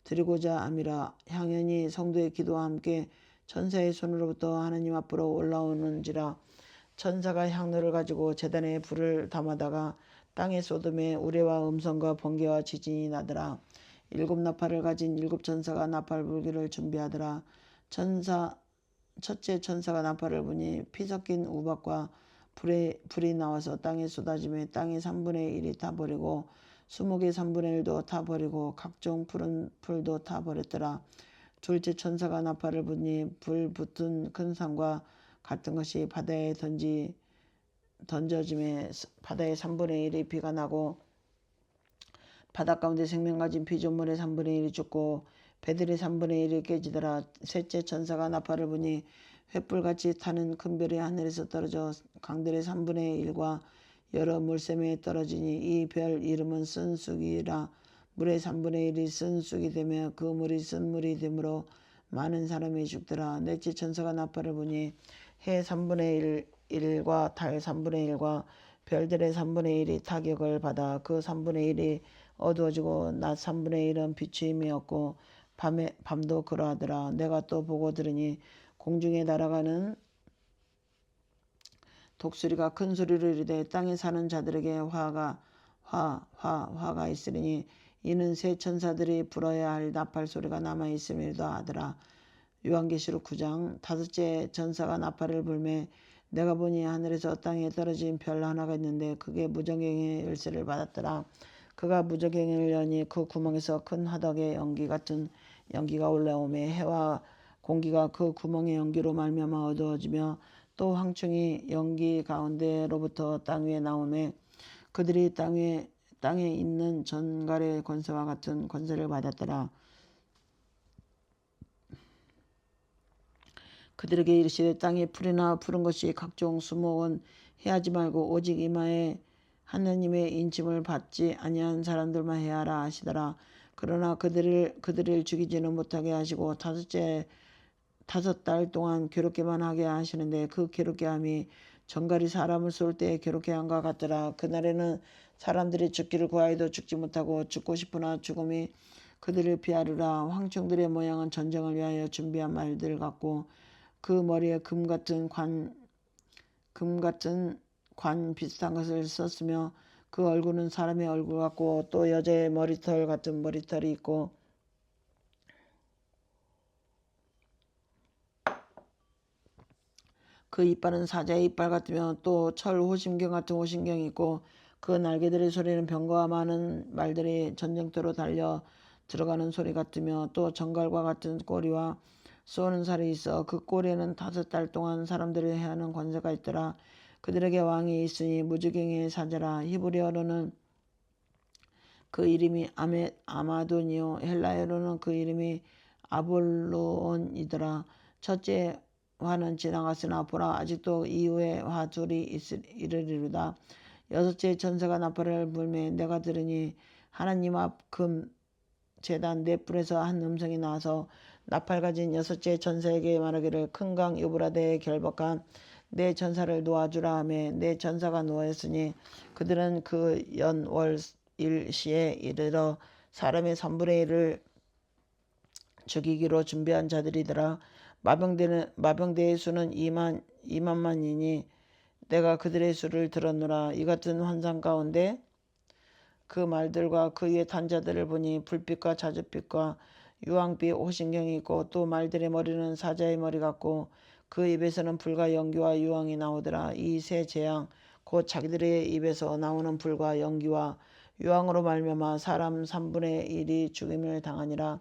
드리고자 함이라. 향연이 성도의 기도와 함께 천사의 손으로부터 하나님 앞으로 올라오는지라. 천사가 향로를 가지고 제단에 불을 담아다가 땅에 쏟음에 우레와 음성과 번개와 지진이 나더라. 7 나팔을 가진 7 천사가 나팔 불기를 준비하더라. 첫째 천사가 나팔을 부니 피 섞인 우박과 불이 나와서 땅에 쏟아지며 땅의 3분의 1이 타버리고 수목의 3분의 1도 타버리고 각종 푸른 풀도 타버렸더라. 둘째 천사가 나팔을 부니 불 붙은 큰 산과 같은 것이 바다에 던져짐에 바다의 3분의 1이 비가 나고 바다 가운데 생명 가진 피조물의 3분의 1이 죽고 배들의 3분의 1이 깨지더라. 셋째 천사가 나팔을 부니 횃불같이 타는 큰 별이 하늘에서 떨어져 강들의 3분의 1과 여러 물샘에 떨어지니 이 별 이름은 쓴쑥이라. 물의 3분의 1이 쓴쑥이 되며 그 물이 쓴물이 되므로 많은 사람이 죽더라. 넷째 천사가 나팔을 부니 해 3분의 1과 달 3분의 1과 별들의 3분의 1이 타격을 받아 그 3분의 1이 어두워지고 낮 3분의 1은 비추임이 없고 밤도 그러하더라. 내가 또 보고 들으니 공중에 날아가는 독수리가 큰 소리로 이르되 땅에 사는 자들에게 화가 있으리니 이는 새 천사들이 불어야 할 나팔 소리가 남아 있음이로다 하더라. 요한계시록 9장 다섯째 전사가 나팔을 불매 내가 보니 하늘에서 땅에 떨어진 별 하나가 있는데 그게 무저갱의 열쇠를 받았더라. 그가 무저갱을 여니 그 구멍에서 큰 화덕의 연기 같은 연기가 올라오매 해와 공기가 그 구멍의 연기로 말미암아 어두워지며 또 황충이 연기 가운데로부터 땅 위에 나오매 그들이 땅에 있는 전갈의 권세와 같은 권세를 받았더라. 그들에게 이르시되 땅에 풀이나 푸른 것이 각종 수목은 해하지 말고 오직 이마에 하느님의 인침을 받지 아니한 사람들만 해하라 하시더라. 그러나 그들을 죽이지는 못하게 하시고 다섯 달 동안 괴롭게만 하게 하시는데 그 괴롭게 함이 정갈이 사람을 쏠 때 괴롭게 함과 같더라. 그날에는 사람들이 죽기를 구하여도 죽지 못하고 죽고 싶으나 죽음이 그들을 피하리라. 황충들의 모양은 전쟁을 위하여 준비한 말들 같고 그 머리에 금 같은 관 비슷한 것을 썼으며 그 얼굴은 사람의 얼굴 같고 또 여자의 머리털 같은 머리털이 있고 그 이빨은 사자의 이빨 같으며 또 철 호심경 같은 호심경이 있고 그 날개들의 소리는 병거와 많은 말들이 전쟁터로 달려 들어가는 소리 같으며 또 정갈과 같은 꼬리와 쏘는 살이 있어 그 꼬리에는 5달 동안 사람들을 해하는 권세가 있더라. 그들에게 왕이 있으니 무지갱의 사자라. 히브리어로는 그 이름이 아마돈이요 헬라어로는 그 이름이 아볼론이더라. 첫째 화는 지나갔으나 보라 아직도 이후에 화 둘이 이르리로다. 여섯째 천사가 나팔을 불매 내가 들으니 하나님 앞 금 제단 네 뿔에서 한 음성이 나와서 나팔 가진 여섯째 천사에게 말하기를 큰 강 유브라데에 결박한 내 전사를 놓아주라 하며 내 전사가 놓아였으니 그들은 그 연월 일시에 이르러 사람의 3분의 1을 죽이기로 준비한 자들이더라. 마병대의 수는 2만만이니 내가 그들의 수를 들었노라. 이 같은 환상 가운데 그 말들과 그 위에 탄 자들을 보니 불빛과 자줏빛과 유황빛 호신경이 있고 또 말들의 머리는 사자의 머리 같고 그 입에서는 불과 연기와 유황이 나오더라. 이 세 재앙 곧 자기들의 입에서 나오는 불과 연기와 유황으로 말미암아 사람 3분의 1이 죽임을 당하니라.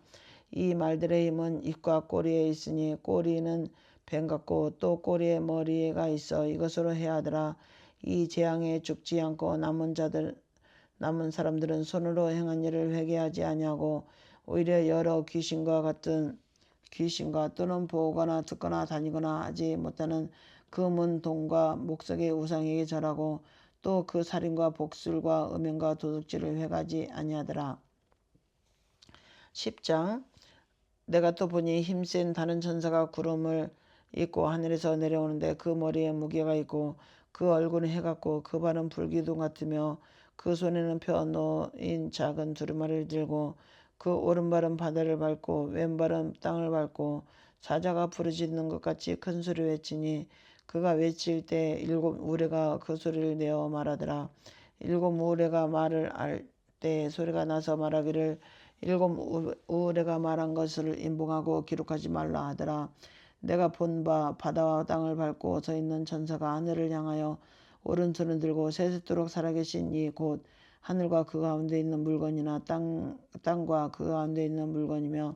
이 말들의 힘은 입과 꼬리에 있으니 꼬리는 뱀 같고 또 꼬리에 머리가 있어 이것으로 해하더라. 이 재앙에 죽지 않고 남은 사람들은 손으로 행한 일을 회개하지 아니하고 오히려 여러 귀신과 또는 보거나 듣거나 다니거나 하지 못하는 금은 동과 목석의 우상에게 절하고 또 그 살인과 복술과 음행과 도둑질을 회개하지 아니하더라. 10장 내가 또 보니 힘센 다른 천사가 구름을 입고 하늘에서 내려오는데 그 머리에 무게가 있고 그 얼굴은 해 같고 그 발은 불기둥 같으며 그 손에는 펴 놓인 작은 두루마리를 들고 그 오른발은 바다를 밟고 왼발은 땅을 밟고 사자가 부르짖는 것 같이 큰 소리로 외치니 그가 외칠 때 7 우레가 그 소리를 내어 말하더라. 7 우레가 말을 할 때 소리가 나서 말하기를 7 우레가 말한 것을 인봉하고 기록하지 말라 하더라. 내가 본 바 바다와 땅을 밟고 서 있는 천사가 하늘을 향하여 오른손을 들고 세세토록 살아계신 이 곧 하늘과 그 가운데 있는 물건이나 땅과 그 가운데 있는 물건이며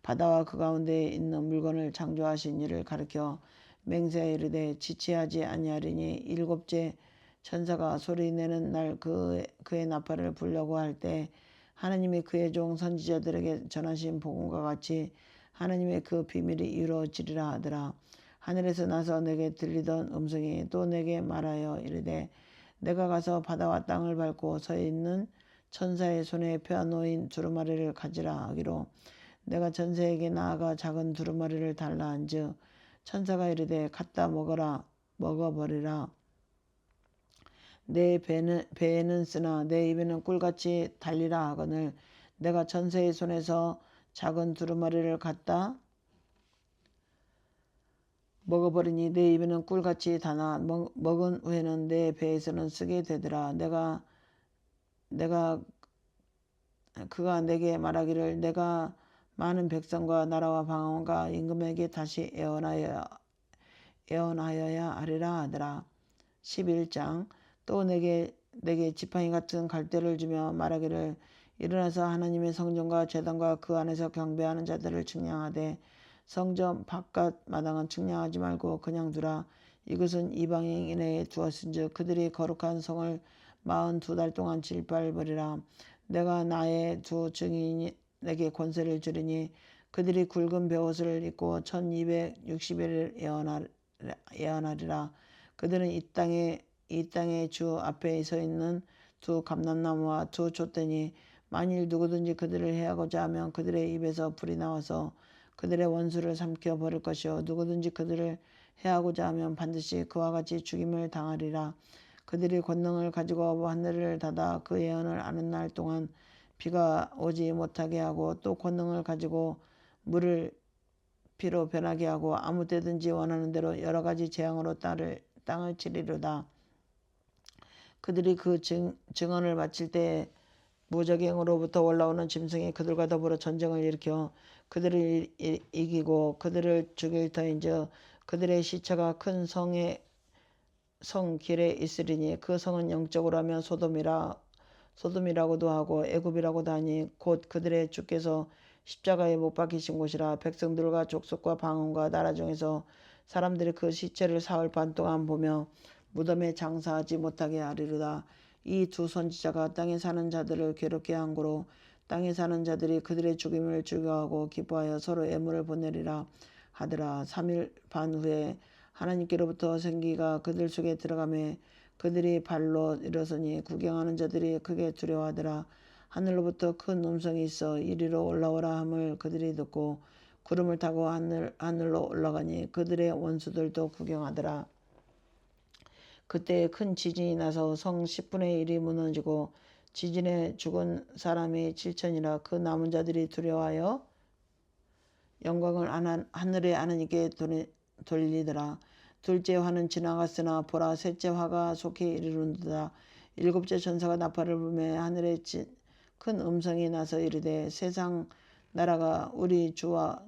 바다와 그 가운데 있는 물건을 창조하신 이를 가리켜 맹세하여 이르되 지체하지 아니하리니 일곱째 천사가 소리내는 날 그의 나팔을 불려고 할 때 하나님이 그의 종 선지자들에게 전하신 복음과 같이 하나님의 그 비밀이 이루어지리라 하더라. 하늘에서 나서 내게 들리던 음성이 또 내게 말하여 이르되 내가 가서 바다와 땅을 밟고 서 있는 천사의 손에 펴놓인 두루마리를 가지라 하기로 내가 천사에게 나아가 작은 두루마리를 달라 한즉 천사가 이르되 갖다 먹어버리라. 내 배에는 쓰나 내 입에는 꿀같이 달리라 하거늘 내가 천사의 손에서 작은 두루마리를 갖다 먹어버리니 내 입에는 꿀같이 다나 먹은 후에는 내 배에서는 쓰게 되더라. 그가 내게 말하기를 내가 많은 백성과 나라와 방언과 임금에게 다시 애원하여야 하리라 하더라. 11장 또 내게 지팡이 같은 갈대를 주며 말하기를 일어나서 하나님의 성전과 제단과 그 안에서 경배하는 자들을 측량하되 성전 바깥 마당은 측량하지 말고 그냥 두라. 이것은 이방인에게 두었은즉 그들이 거룩한 성을 42달 동안 질밟으리라. 내가 나의 두 증인에게 권세를 주리니 그들이 굵은 베옷을 입고 1260일을 예언하리라. 그들은 이 땅에 이 땅의 주 앞에 서 있는 두 감람나무와 두 촛대니 만일 누구든지 그들을 해하고자 하면 그들의 입에서 불이 나와서 그들의 원수를 삼켜 버릴 것이요 누구든지 그들을 해하고자 하면 반드시 그와 같이 죽임을 당하리라. 그들이 권능을 가지고 하늘을 닫아 그 예언을 아는 날 동안 비가 오지 못하게 하고 또 권능을 가지고 물을 피로 변하게 하고 아무 때든지 원하는 대로 여러 가지 재앙으로 땅을 치리로다. 그들이 그 증언을 마칠 때 무적행으로부터 올라오는 짐승이 그들과 더불어 전쟁을 일으켜 그들을 이기고 그들을 죽일 터인즉 그들의 시체가 큰 성 길에 있으리니 그 성은 영적으로 하면 소돔이라고도 하고 애굽이라고도 하니 곧 그들의 주께서 십자가에 못 박히신 곳이라. 백성들과 족속과 방언과 나라 중에서 사람들이 그 시체를 사흘 반 동안 보며 무덤에 장사하지 못하게 하리로다. 이 두 선지자가 땅에 사는 자들을 괴롭게 한 고로 땅에 사는 자들이 그들의 죽임을 즐거워하고 기뻐하여 서로 애물을 보내리라 하더라. 3일 반 후에 하나님께로부터 생기가 그들 속에 들어가매 그들이 발로 일어서니 구경하는 자들이 크게 두려워하더라. 하늘로부터 큰 음성이 있어 이리로 올라오라 함을 그들이 듣고 구름을 타고 하늘로 올라가니 그들의 원수들도 구경하더라. 그때 큰 지진이 나서 성 10분의 1이 무너지고 지진에 죽은 사람이 7천이라. 그 남은 자들이 두려워하여 영광을 하늘의 하나님께 돌리더라. 둘째 화는 지나갔으나 보라 셋째 화가 속히 이르는도다. 일곱째 천사가 나팔을 불매 하늘에 큰 음성이 나서 이르되 세상 나라가 우리 주와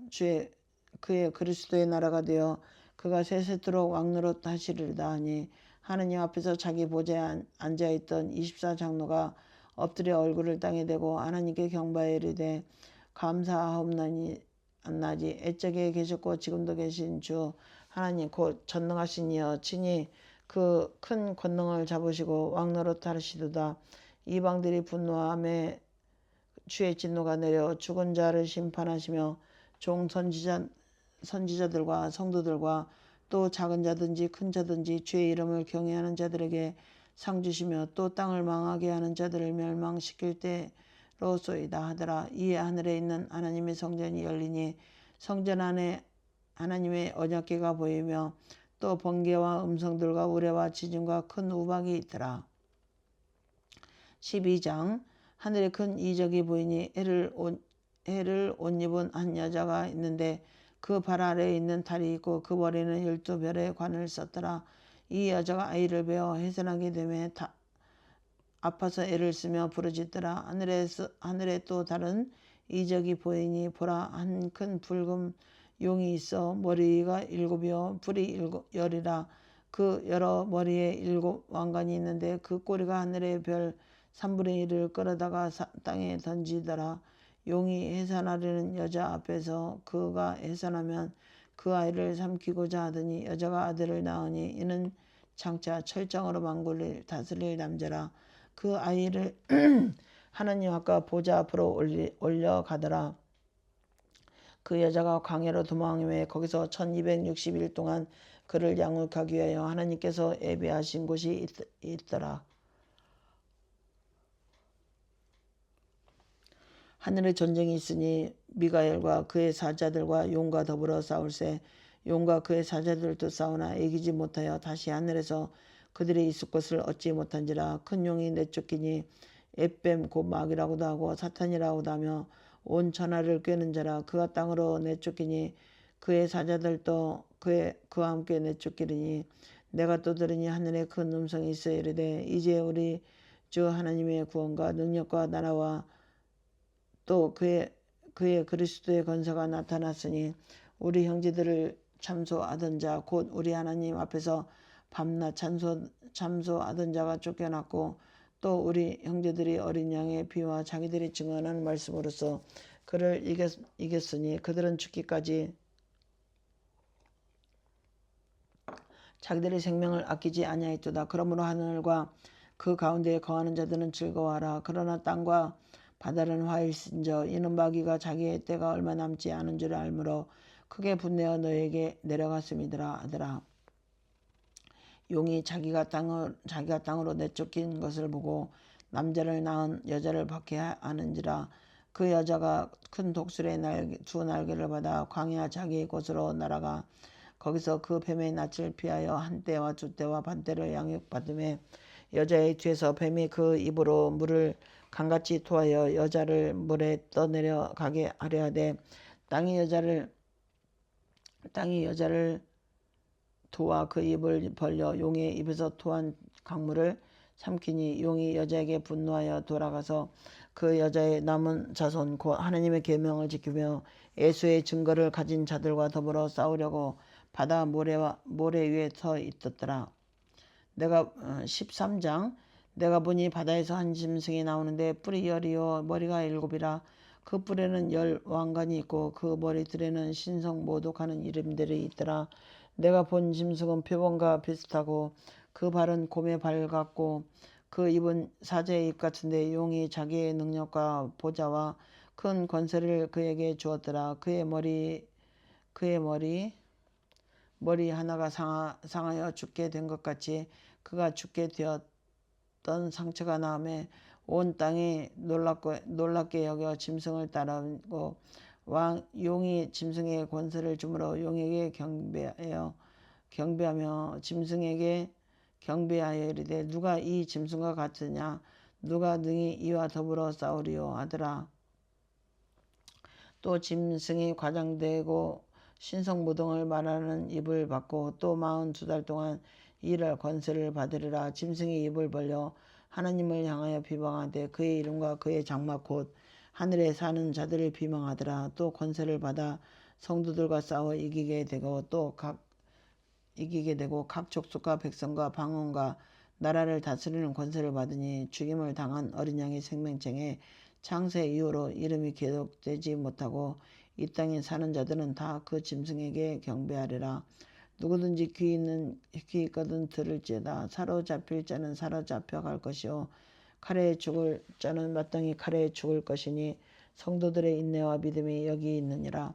그의 그리스도의 나라가 되어 그가 세세토록 왕노릇 하시리로다 하니 하느님 앞에서 자기 보좌에 앉아있던 24장로가 엎드려 얼굴을 땅에 대고 하나님께 경배하여 이르되 감사하옵나니 애적에 계셨고 지금도 계신 주 하나님 곧 전능하신 이여 친히 그 큰 권능을 잡으시고 왕노릇 하시도다. 이방들이 분노함에 주의 진노가 내려 죽은 자를 심판하시며 종 선지자들과 성도들과 또 작은 자든지 큰 자든지 주의 이름을 경외하는 자들에게 상 주시며 또 땅을 망하게 하는 자들을 멸망시킬 때로소이다 하더라. 이에 하늘에 있는 하나님의 성전이 열리니 성전 안에 하나님의 언약궤가 보이며 또 번개와 음성들과 우레와 지진과 큰 우박이 있더라. 12장 하늘에 큰 이적이 보이니 해를 옷 입은 한 여자가 있는데 그 발 아래에 있는 달이 있고 그 머리는 12별의 관을 썼더라. 이 여자가 아이를 베어 해산하게 되매 아파서 애를 쓰며 부르짖더라. 하늘에 또 다른 이적이 보이니 보라 한 큰 붉은 용이 있어 머리가 7이요 불이 10이라. 그 여러 머리에 7 왕관이 있는데 그 꼬리가 하늘의 별 3분의 1을 끌어다가 땅에 던지더라. 용이 해산하려는 여자 앞에서 그가 해산하면 그 아이를 삼키고자 하더니 여자가 아들을 낳으니 이는 장차 철장으로 만굴릴 다스릴 남자라. 그 아이를 하나님 아까 보좌 앞으로 올려가더라. 그 여자가 광야로 도망하며 거기서 1260일 동안 그를 양육하기 위하여 하나님께서 예비하신 곳이 있더라. 하늘에 전쟁이 있으니 미가엘과 그의 사자들과 용과 더불어 싸울세. 용과 그의 사자들도 싸우나 이기지 못하여 다시 하늘에서 그들이 있을 것을 얻지 못한지라. 큰 용이 내쫓기니 에뱀 곧 마귀라고도 하고 사탄이라고도 하며 온 천하를 꿰는 자라. 그가 땅으로 내쫓기니 그의 사자들도 그와 함께 내쫓기리니 내가 또 들으니 하늘에 큰 음성이 있어 이르되 이제 우리 주 하나님의 구원과 능력과 나라와 또 그의 그리스도의 권세가 나타났으니 우리 형제들을 참소하던 자 곧 우리 하나님 앞에서 밤낮 참소하던 자가 쫓겨났고 또 우리 형제들이 어린 양의 피와 자기들이 증언한 말씀으로써 그를 이겼으니 그들은 죽기까지 자기들의 생명을 아끼지 아니하였도다. 그러므로 하늘과 그 가운데에 거하는 자들은 즐거워하라. 그러나 땅과 바다는 화일신저 이는 마귀가 자기의 때가 얼마 남지 않은 줄 알므로 크게 분내어 너에게 내려갔음이더라 하더라. 용이 자기가 땅으로 내쫓긴 것을 보고 남자를 낳은 여자를 박해하는지라. 그 여자가 큰 독수리의 두 날개를 받아 광야 자기 곳으로 날아가 거기서 그 뱀의 낯을 피하여 한 때와 두 때와 반 때를 양육받음에 여자의 뒤에서 뱀이 그 입으로 물을 강같이 토하여 여자를 물에 떠내려 가게 하려 하되 땅이 여자를 토와 그 입을 벌려 용의 입에서 토한 강물을 삼키니 용이 여자에게 분노하여 돌아가서 그 여자의 남은 자손 곧 하나님의 계명을 지키며 예수의 증거를 가진 자들과 더불어 싸우려고 바다 모래 위에 서 있었더라. 내가 13장 내가 보니 바다에서 한 짐승이 나오는데 뿔이 10이요 머리가 7이라. 그 뿔에는 10 왕관이 있고 그 머리들에는 신성 모독하는 이름들이 있더라. 내가 본 짐승은 표범과 비슷하고 그 발은 곰의 발 같고 그 입은 사자의 입 같은데 용이 자기의 능력과 보좌와 큰 권세를 그에게 주었더라. 그의 머리 하나가 상하여 죽게 된 것 같이 그가 죽게 되었던 상처가 나음에 온 땅이 놀랍게 여겨 짐승을 따르고 용이 짐승에게 권세를 주므로 용에게 경배하며 짐승에게 경배하여 이르되 누가 이 짐승과 같으냐 누가 능히 이와 더불어 싸우리요 하더라. 또 짐승이 과장되고 신성모독을 말하는 입을 받고 또 42달 동안 일할 권세를 받으리라. 짐승이 입을 벌려 하나님을 향하여 비방하되 그의 이름과 그의 장막 곧 하늘에 사는 자들을 비방하더라. 또 권세를 받아 성도들과 싸워 이기게 되고 각 족속과 백성과 방언과 나라를 다스리는 권세를 받으니 죽임을 당한 어린 양의 생명책에 창세 이후로 이름이 기록되지 못하고 이 땅에 사는 자들은 다 그 짐승에게 경배하리라. 누구든지 귀 있거든 들을지어다. 사로잡힐 자는 사로잡혀 갈 것이요 칼에 죽을 자는 마땅히 칼에 죽을 것이니 성도들의 인내와 믿음이 여기 있느니라.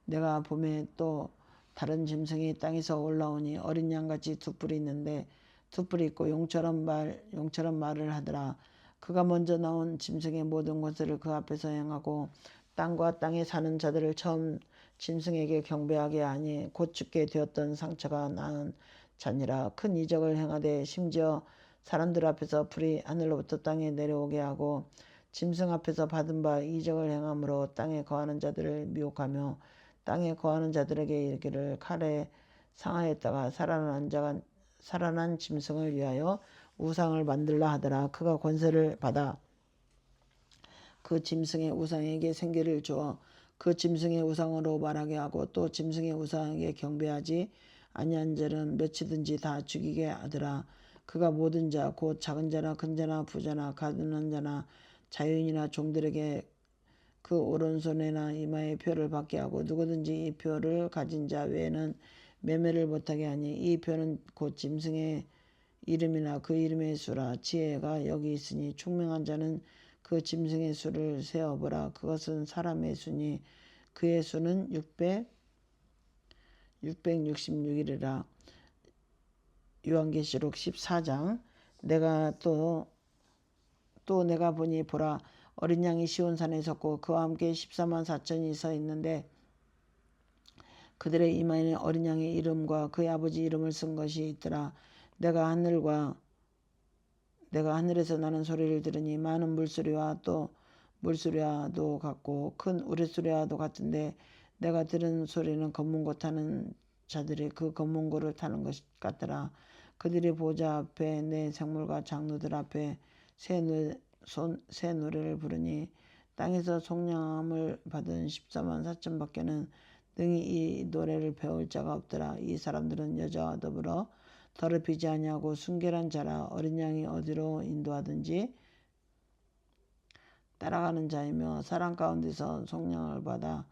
내가 봄에 또 다른 짐승이 땅에서 올라오니 어린 양같이 두 뿔이 있는데 두 뿔이 있고 용처럼 말을 하더라. 그가 먼저 나온 짐승의 모든 권세를 그 앞에서 행하고 땅과 땅에 사는 자들을 처음 짐승에게 경배하게 하니 곧 죽게 되었던 상처가 나은 자니라. 큰 이적을 행하되 심지어 사람들 앞에서 불이 하늘로부터 땅에 내려오게 하고 짐승 앞에서 받은 바 이적을 행함으로 땅에 거하는 자들을 미혹하며 땅에 거하는 자들에게 이르기를 칼에 상하였다가 살아난 짐승을 위하여 우상을 만들라 하더라. 그가 권세를 받아 그 짐승의 우상에게 생기를 주어 그 짐승의 우상으로 말하게 하고 또 짐승의 우상에게 경배하지 아니한 자는 몇이든지 다 죽이게 하더라. 그가 모든 자 곧 작은 자나 큰 자나 부자나 가난한 자나 자유인이나 종들에게 그 오른손에나 이마에 표를 받게 하고 누구든지 이 표를 가진 자 외에는 매매를 못하게 하니 이 표는 곧 짐승의 이름이나 그 이름의 수라. 지혜가 여기 있으니 총명한 자는 그 짐승의 수를 세어보라. 그것은 사람의 수니 그의 수는 666이라. 요한계시록 14장 내가 또 내가 보니 보라 어린 양이 시온산에 섰고 그와 함께 14만 4천이 서 있는데 그들의 이마에는 어린 양의 이름과 그의 아버지 이름을 쓴 것이 있더라. 내가 하늘에서 나는 소리를 들으니 많은 물소리와도 같고 큰 우레소리와도 같은데 내가 들은 소리는 검문고 타는 자들이 그 검문고를 타는 것 같더라. 그들이 보좌 앞에 내 생물과 장로들 앞에 새 노래를 부르니 땅에서 속량함을 받은 14만 4천 밖에는 능히 이 노래를 배울 자가 없더라. 이 사람들은 여자와 더불어 더럽히지 아니하고 순결한 자라. 어린 양이 어디로 인도하든지 따라가는 자이며 사람 가운데서 속량을 받아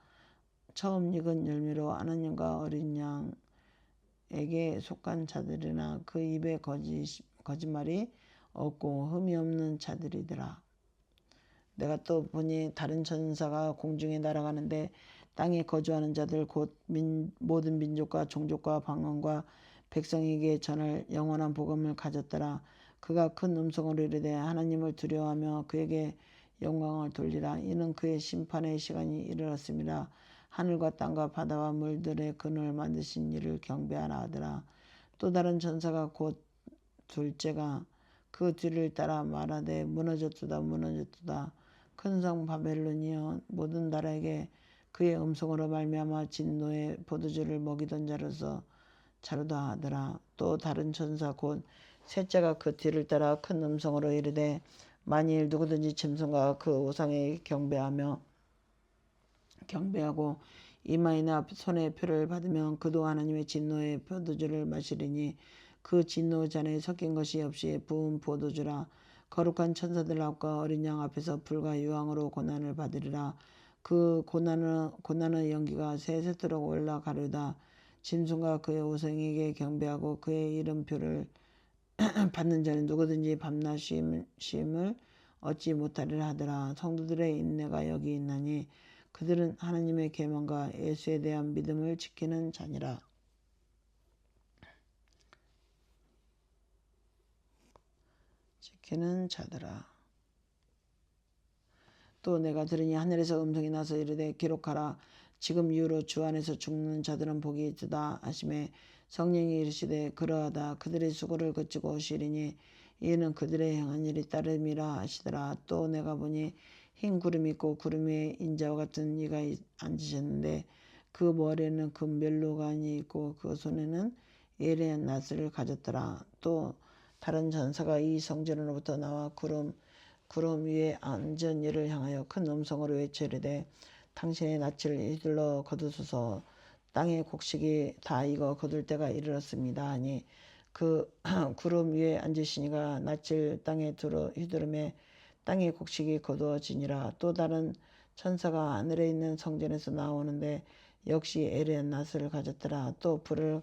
처음 익은 열매로 하나님과 어린 양에게 속한 자들이나 그 입에 거짓말이 없고 흠이 없는 자들이더라. 내가 또 보니 다른 천사가 공중에 날아가는데 땅에 거주하는 자들 곧 모든 민족과 종족과 방언과 백성에게 전할 영원한 복음을 가졌더라. 그가 큰 음성으로 이르되 하나님을 두려워하며 그에게 영광을 돌리라. 이는 그의 심판의 시간이 이르렀습니다. 하늘과 땅과 바다와 물들의 근을 만드신 이를 경배하라 하더라. 또 다른 전사가 곧 둘째가 그 뒤를 따라 말하되 무너졌도다 무너졌도다. 큰 성 바벨론이여 모든 나라에게 그의 음성으로 말미암아 진노의 포도주를 먹이던 자로서 자루다 하더라. 또 다른 천사 곧 셋째가 그 뒤를 따라 큰 음성으로 이르되 만일 누구든지 짐승과 그 우상에 경배하고 이마이나 손에 표를 받으면 그도 하나님의 진노의 포도주를 마시리니 그 진노 잔에 섞인 것이 없이 부은 포도주라. 거룩한 천사들 앞과 어린 양 앞에서 불과 유황으로 고난을 받으리라. 그 고난의 연기가 세세토록 올라가려다. 짐승과 그의 우상에게 경배하고 그의 이름표를 받는 자는 누구든지 밤낮 쉼을 얻지 못하리라 하더라. 성도들의 인내가 여기 있나니 그들은 하나님의 계명과 예수에 대한 믿음을 지키는 자니라. 지키는 자들아. 또 내가 들으니 하늘에서 음성이 나서 이르되 기록하라. 지금 이후로 주 안에서 죽는 자들은 복이 있으다 하시매 성령이 이르시되 그러하다. 그들의 수고를 그치고 오시리니 이는 그들의 행한 일이 따름이라 하시더라. 또 내가 보니 흰 구름이 있고 구름 위에 인자와 같은 이가 앉으셨는데 그 머리에는 금 멜로간이 있고 그 손에는 예리한 낫을 가졌더라. 또 다른 전사가 이 성전으로부터 나와 구름 위에 앉은 이를 향하여 큰 음성으로 외쳐 이르되 당신의 낯을 휘둘러 거두소서. 땅의 곡식이 다 익어 거둘 때가 이르렀습니다 하니 그 구름 위에 앉으시니가 낯을 땅에 휘두르매 땅의 곡식이 거두어지니라. 또 다른 천사가 하늘에 있는 성전에서 나오는데 역시 에레한 낫을 가졌더라. 또 불을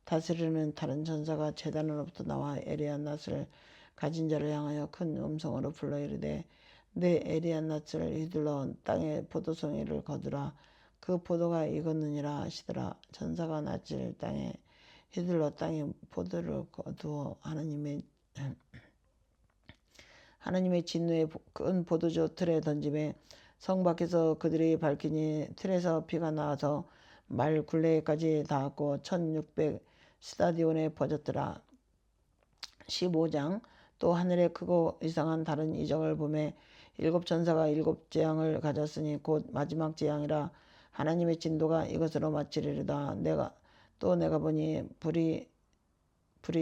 다스리는 다른 천사가 제단으로부터 나와 에레한 낫을 가진 자를 향하여 큰 음성으로 불러 이르되 내 에레한 낫을 휘둘러 땅의 포도송이를 거두라. 그 포도가 익었느니라 하시더라. 천사가 낫을 땅에 휘둘러 땅의 포도를 거두어 하나님의 진노의 큰 포도주 틀에 던짐에 성 밖에서 그들이 밝히니 틀에서 피가 나와서 말 굴레까지 닿았고 1600 스타디온에 퍼졌더라. 15장. 또 하늘에 크고 이상한 다른 이적을 보매 일곱 천사가 일곱 재앙을 가졌으니 곧 마지막 재앙이라. 하나님의 진도가 이것으로 마치리로다. 내가 보니 불이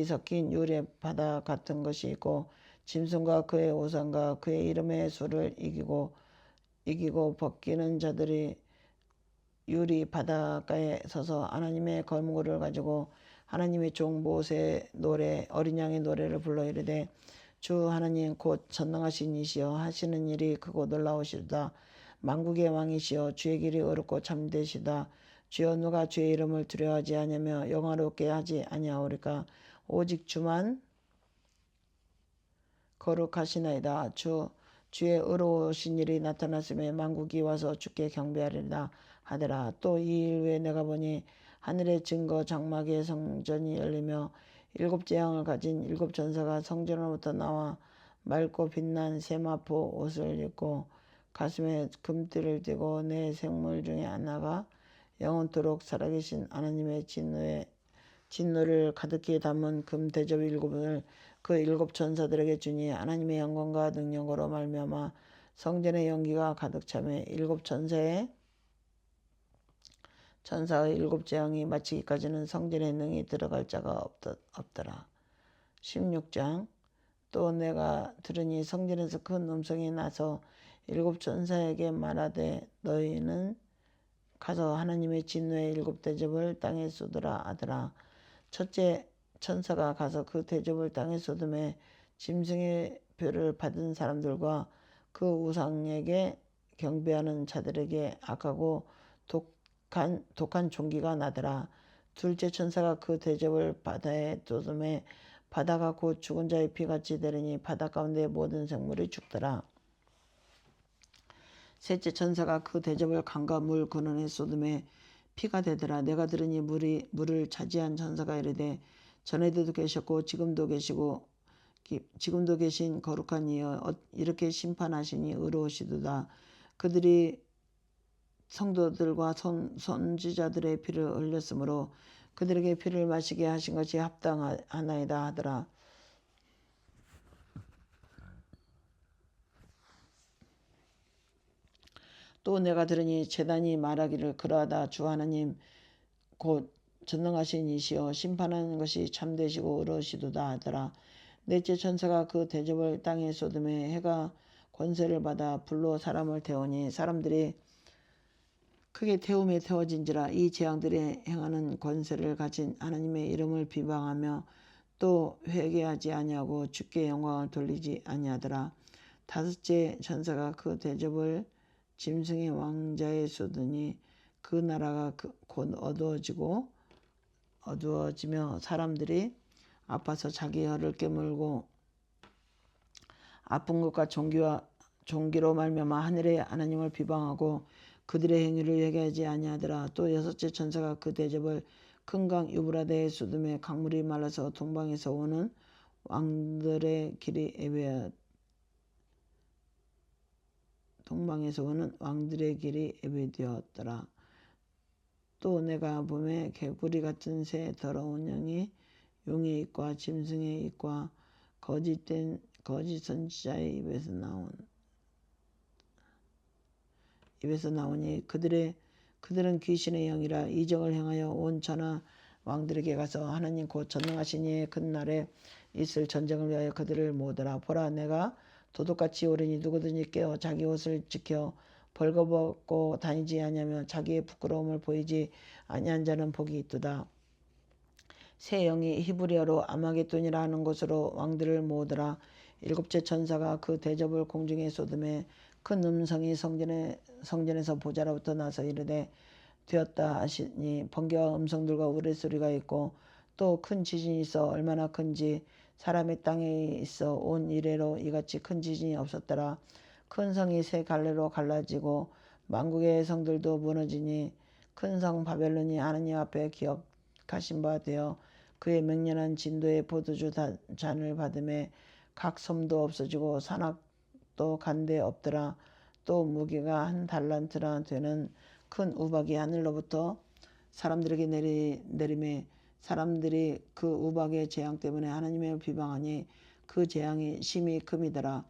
섞인 유리 바다 같은 것이 있고 짐승과 그의 우상과 그의 이름의 수를 이기고 벗기는 자들이 유리 바닷가에 서서 하나님의 검구를 가지고 하나님의 종 모세의 노래 어린 양의 노래를 불러 이르되 주 하나님 곧 전능하신 이시여 하시는 일이 크고 놀라우시다. 만국의 왕이시여 주의 길이 어렵고 참되시다. 주여 누가 주의 이름을 두려워하지 아니하며 영화롭게 하지 아니하오리까. 오직 주만 거룩하시나이다. 주의 의로우신 일이 나타났음에 만국이 와서 주께 경배하리라 하더라. 또 이 일 후에 내가 보니 하늘의 증거 장막의 성전이 열리며 일곱 재앙을 가진 일곱 전사가 성전으로부터 나와 맑고 빛난 세마포 옷을 입고 가슴에 금띠를 띠고 내 생물 중에 하나가 영원토록 살아계신 하나님의 진노를 가득히 담은 금 대접 일곱을 그 일곱 천사들에게 주니 하나님의 영광과 능력으로 말미암아 성전의 연기가 가득 차매 일곱 천사의 일곱 재앙이 마치기까지는 성전에 능히 들어갈 자가 없더라. 16장. 또 내가 들으니 성전에서 큰 음성이 나서 일곱 천사에게 말하되 너희는 가서 하나님의 진노의 일곱 대접을 땅에 쏟으라 하더라. 첫째 천사가 가서 그 대접을 땅에 쏟음에 짐승의 표를 받은 사람들과 그 우상에게 경배하는 자들에게 악하고 독한 종기가 나더라. 둘째 천사가 그 대접을 바다에 쏟음에 바다가 곧 죽은 자의 피같이 되리니 바다 가운데 모든 생물이 죽더라. 셋째 천사가 그 대접을 강과 물 근원에 쏟음에 피가 되더라. 내가 들으니 물을 차지한 천사가 이르되 전에도 계셨고 지금도 계신 거룩한 이여 이렇게 심판하시니 의로우시도다. 그들이 성도들과 선지자들의 피를 흘렸으므로 그들에게 피를 마시게 하신 것이 합당하나이다 하더라. 또 내가 들으니 제단이 말하기를 그러하다. 주 하나님 곧 전능하신 이시여 심판하는 것이 참되시고 의로우시도다 하더라. 넷째 천사가 그 대접을 땅에 쏟음에 해가 권세를 받아 불로 사람을 태우니 사람들이 크게 태움에 태워진지라. 이 재앙들이 행하는 권세를 가진 하나님의 이름을 비방하며 또 회개하지 아니하고 주께 영광을 돌리지 아니하더라. 다섯째 천사가 그 대접을 짐승의 왕자에 쏟으니 그 나라가 곧 어두워지며 사람들이 아파서 자기 혀를 깨물고 아픈 것과 종기로 말미암아 하늘의 하나님을 비방하고 그들의 행위를 회개하지 아니하더라. 또 여섯째 천사가 그 대접을 큰 강 유브라데에 쏟음에 강물이 말라서 동방에서 오는 왕들의 길이 예배되었더라. 또 내가 봄에 개구리 같은 새 더러운 영이 용의 입과 짐승의 입과 거짓 선지자의 입에서 나오니 그들은 귀신의 영이라 이적을 행하여 온 천하 왕들에게 가서 하나님 곧 전능하신 이의 큰 날에 있을 전쟁을 위하여 그들을 모으더라. 보라 내가 도둑같이 오리니 누구든지 깨어 자기 옷을 지켜 벌거벗고 다니지 아니하며 자기의 부끄러움을 보이지 아니한 자는 복이 있도다. 새 영이 히브리어로 아마겟돈이라 하는 곳으로 왕들을 모으더라. 일곱째 천사가 그 대접을 공중에 쏟음에 큰 음성이 성전에서 보좌로부터 나서 이르되 되었다 하시니 번개와 음성들과 우레소리가 있고 또 큰 지진이 있어 얼마나 큰지 사람의 땅에 있어 온 이래로 이같이 큰 지진이 없었더라. 큰 성이 세 갈래로 갈라지고 만국의 성들도 무너지니 큰 성 바벨론이 하나님 앞에 기억하신 바 되어 그의 맹렬한 진도의 포도주 잔을 받음에 각 섬도 없어지고 산악도 간데 없더라. 또 무게가 한 달란트나 되는 큰 우박이 하늘로부터 사람들에게 내림에 사람들이 그 우박의 재앙 때문에 하나님을 비방하니 그 재앙이 심히 큼이더라.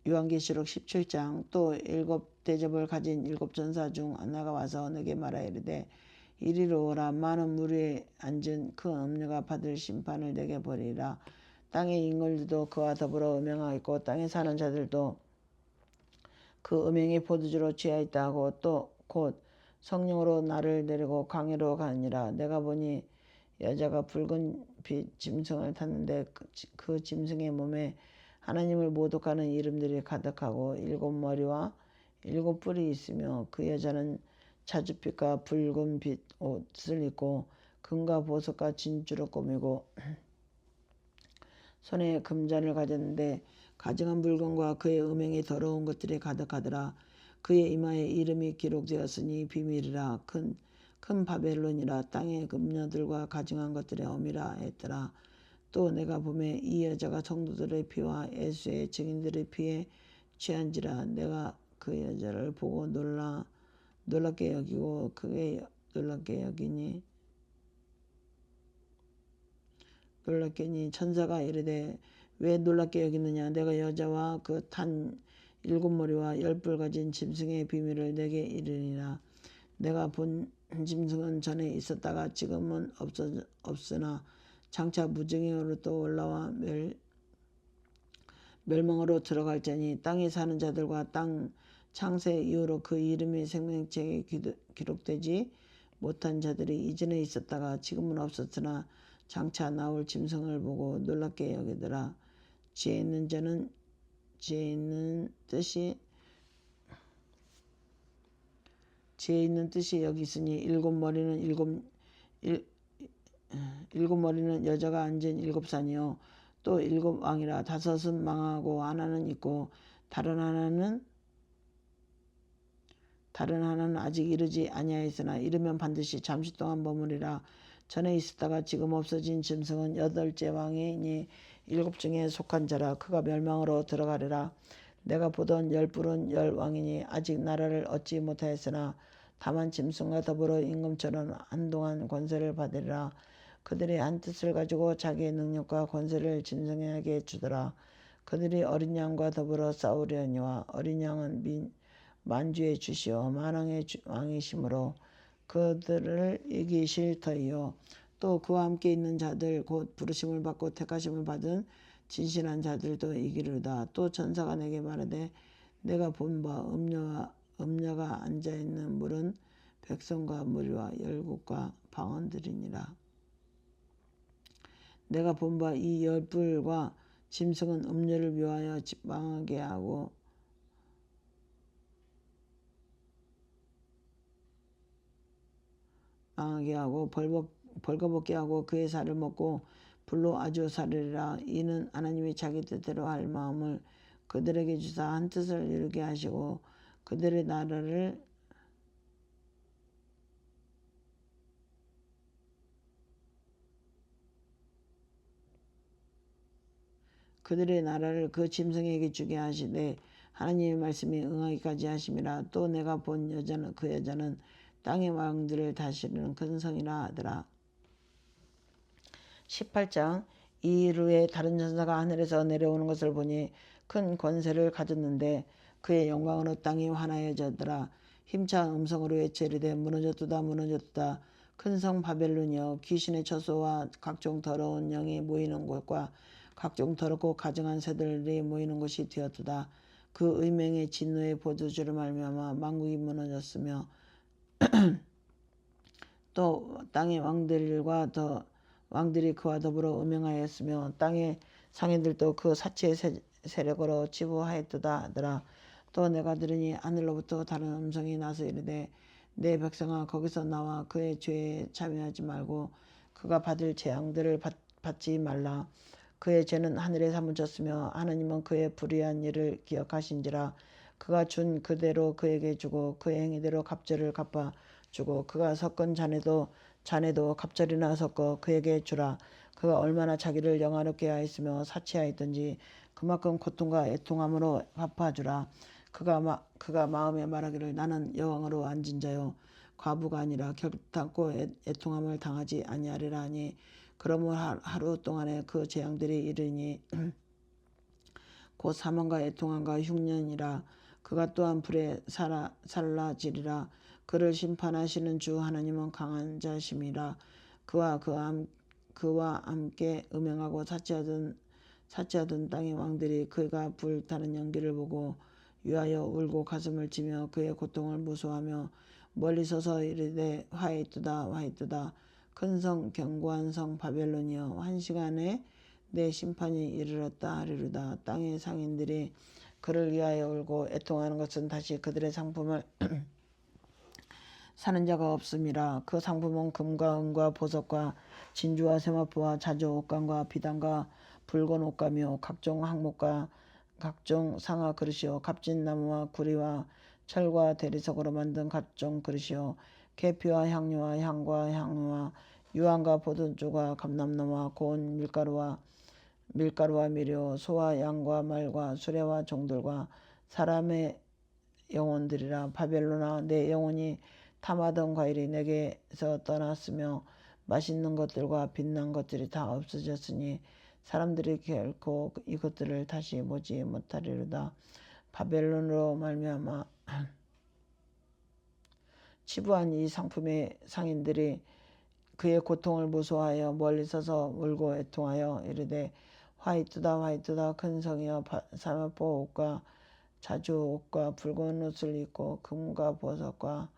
요한계시록 17장. 또 일곱 대접을 가진 일곱 전사 중 하나가 와서 내게 말하여 이르되 이리로 오라. 많은 물 위에 앉은 그 음녀가 받을 심판을 내게 보리라. 땅의 인물들도 그와 더불어 음행하였고 땅에 사는 자들도 그 음행의 포도주로 취하였다 하고 또 곧 성령으로 나를 데리고 강해로 가니라. 내가 보니 여자가 붉은 빛 짐승을 탔는데 그 짐승의 몸에 하나님을 모독하는 이름들이 가득하고 일곱 머리와 일곱 뿔이 있으며 그 여자는 자줏빛과 붉은 빛 옷을 입고 금과 보석과 진주로 꾸미고 손에 금잔을 가졌는데 가증한 물건과 그의 음행이 더러운 것들이 가득하더라. 그의 이마에 이름이 기록되었으니 비밀이라 큰 바벨론이라 땅의 음녀들과 가증한 것들의 어미라 했더라. 또 내가 보매 이 여자가 성도들의 피와 예수의 증인들의 피에 취한지라. 내가 그 여자를 보고 놀랍게 여기고 크게 놀랍게 여기니 천사가 이르되 왜 놀랍게 여기느냐. 내가 여자와 그 탄 일곱 머리와 열 뿔 가진 짐승의 비밀을 내게 이르니라. 내가 본 짐승은 전에 있었다가 지금은 없으나 장차 무증행으로 또 올라와 멸망으로 들어갈 자니 땅에 사는 자들과 땅 창세 이후로 그 이름이 생명책에 기록되지 못한 자들이 이전에 있었다가 지금은 없었으나 장차 나올 짐승을 보고 놀랍게 여기더라. 지혜 있는 뜻이 여기 있으니 일곱 머리는 여자가 앉은 일곱 산이요 또 일곱 왕이라. 다섯은 망하고 하나는 있고 다른 하나는 아직 이르지 아니하였으나 이르면 반드시 잠시 동안 머무리라. 전에 있었다가 지금 없어진 짐승은 8째 왕이니 7 중에 속한 자라. 그가 멸망으로 들어가리라. 내가 보던 10뿔은 10왕이니 아직 나라를 얻지 못하였으나 다만 짐승과 더불어 임금처럼 한동안 권세를 받으리라. 그들이 한 뜻을 가지고 자기의 능력과 권세를 짐승에게 주더라. 그들이 어린 양과 더불어 싸우려니와 어린 양은 만주의 주시오 만왕의 왕이시므로 그들을 이기실 터이요. 또 그와 함께 있는 자들 곧 부르심을 받고 택하심을 받은 진실한 자들도 이기리로다. 또 전사가 내게 말하되 내가 본 바 음녀가 앉아있는 물은 백성과 무리와 열국과 방언들이니라. 내가 본 바 이 10뿔과 짐승은 음녀를 묘하여 망하게 하고 벌거벗게 하고 그의 살을 먹고 불로 아주 사르리라. 이는 하나님이 자기 뜻대로 할 마음을 그들에게 주사 한 뜻을 이루게 하시고 그들의 나라를 그 짐승에게 주게 하시되 하나님의 말씀이 응하기까지 하심이라. 또 내가 본 여자는 그 여자는 땅의 왕들을 다스리는 큰 성이라 하더라. 18장. 이 일 후에 다른 천사가 하늘에서 내려오는 것을 보니 큰 권세를 가졌는데 그의 영광으로 땅이 환하여졌더라. 힘찬 음성으로 외치리되 무너졌도다 무너졌도다. 큰 성 바벨론이여 귀신의 처소와 각종 더러운 영이 모이는 곳과 각종 더럽고 가증한 새들이 모이는 곳이 되었도다. 그 의명의 진노의 보도주로 말미암아 만국이 무너졌으며 또 땅의 왕들이 그와 더불어 음행하였으며 땅의 상인들도 그 사치의 세력으로 치부하였도다 하더라. 또 내가 들으니 하늘로부터 다른 음성이 나서 이르되 내 백성아 거기서 나와 그의 죄에 참여하지 말고 그가 받을 재앙들을 받지 말라. 그의 죄는 하늘에 사무쳤으며 하나님은 그의 불의한 일을 기억하신지라. 그가 준 그대로 그에게 주고 그의 행위대로 갑절을 갚아주고 그가 섞은 자네도 갑절이나 섞어 그에게 주라. 그가 얼마나 자기를 영화롭게 하였으며 사치하였던지 그만큼 고통과 애통함으로 갚아주라. 그가 마음에 말하기를 나는 여왕으로 앉은 자요 과부가 아니라 결단코 애통함을 당하지 아니하리라 하니 그러므로 하루 동안에 그 재앙들이 이르니 곧 사망과 애통함과 흉년이라. 그가 또한 불에 살라지리라. 그를 심판하시는 주 하나님은 강한 자심이라. 그와 함께 음행하고 사치하던 땅의 왕들이 그가 불타는 연기를 보고 위하여 울고 가슴을 치며 그의 고통을 무서워하며 멀리 서서 이르되 화이트다 화이트다. 큰 성 견고한 성 바벨론이여 한 시간에 내 심판이 이르렀다 하리로다. 땅의 상인들이 그를 위하여 울고 애통하는 것은 다시 그들의 상품을 사는 자가 없음이라. 그 상품은 금과 은과 보석과 진주와 세마포와 자주 옷감과 비단과 붉은 옷감이요 각종 항목과 각종 상아 그릇이요 값진 나무와 구리와 철과 대리석으로 만든 각종 그릇이요 계피와 향료와 향과 향유와 유황과 포도주가 감람나무와 고운 밀가루와 미료 소와 양과 말과 수레와 종들과 사람의 영혼들이라. 바벨론아 내 영혼이 탐하던 과일이 내게서 떠났으며 맛있는 것들과 빛난 것들이 다 없어졌으니 사람들이 결코 이것들을 다시 보지 못하리로다. 바벨론으로 말미암아 치부한 이 상품의 상인들이 그의 고통을 무서워하여 멀리 서서 울고 애통하여 이르되 화이트다 화이트다 큰 성이여 사마포 옷과 자주 옷과 붉은 옷을 입고 금과 보석과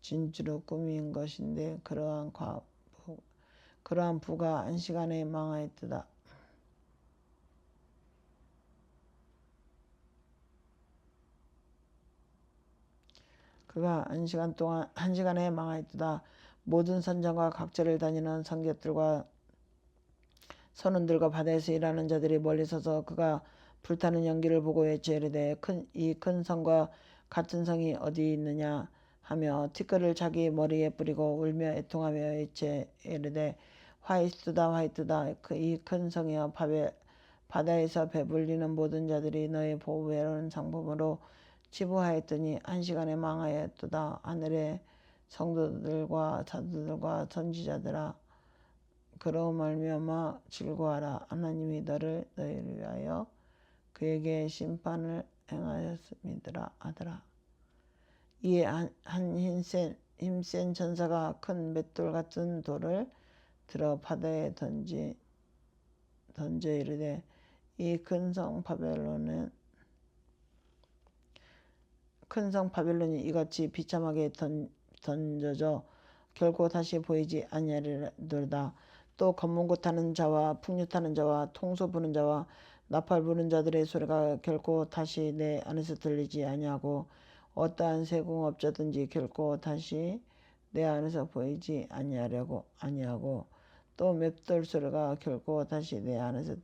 진주로 꾸민 것인데 그러한 부가 한 시간에 망하였도다. 그가 한 시간에 망하였도다. 모든 선장과 각지를 다니는 선객들과 선원들과 바다에서 일하는 자들이 멀리 서서 그가 불타는 연기를 보고 외치리되 이 큰 성과 같은 성이 어디 있느냐 하며 티끌을 자기 머리에 뿌리고 울며 애통하며 이체 이르되 화이트다 화이트다 이 큰 성이여 바다에서 배불리는 모든 자들이 너의 보배로운 상품으로 치부하였더니 한 시간에 망하였도다. 하늘의 성도들과 사도들과 선지자들아 그로 말미암아 즐거워하라. 하나님이 너희를 위하여 그에게 심판을 행하였음이더라 하더라. 이에 한 힘센 천사가 큰 맷돌 같은 돌을 들어 바다에 던져 이르되 이 큰 성 바벨론이 이같이 비참하게 던져져 결코 다시 보이지 아니하리로다. 또 검문고 타는 자와 풍류 타는 자와 통소 부는 자와 나팔 부는 자들의 소리가 결코 다시 내 안에서 들리지 아니하고 어떠한 세공업자든지 결코 다시 내 안에서 보이지 아니하고 또 맵돌 소리가 결코 다시 내 안에서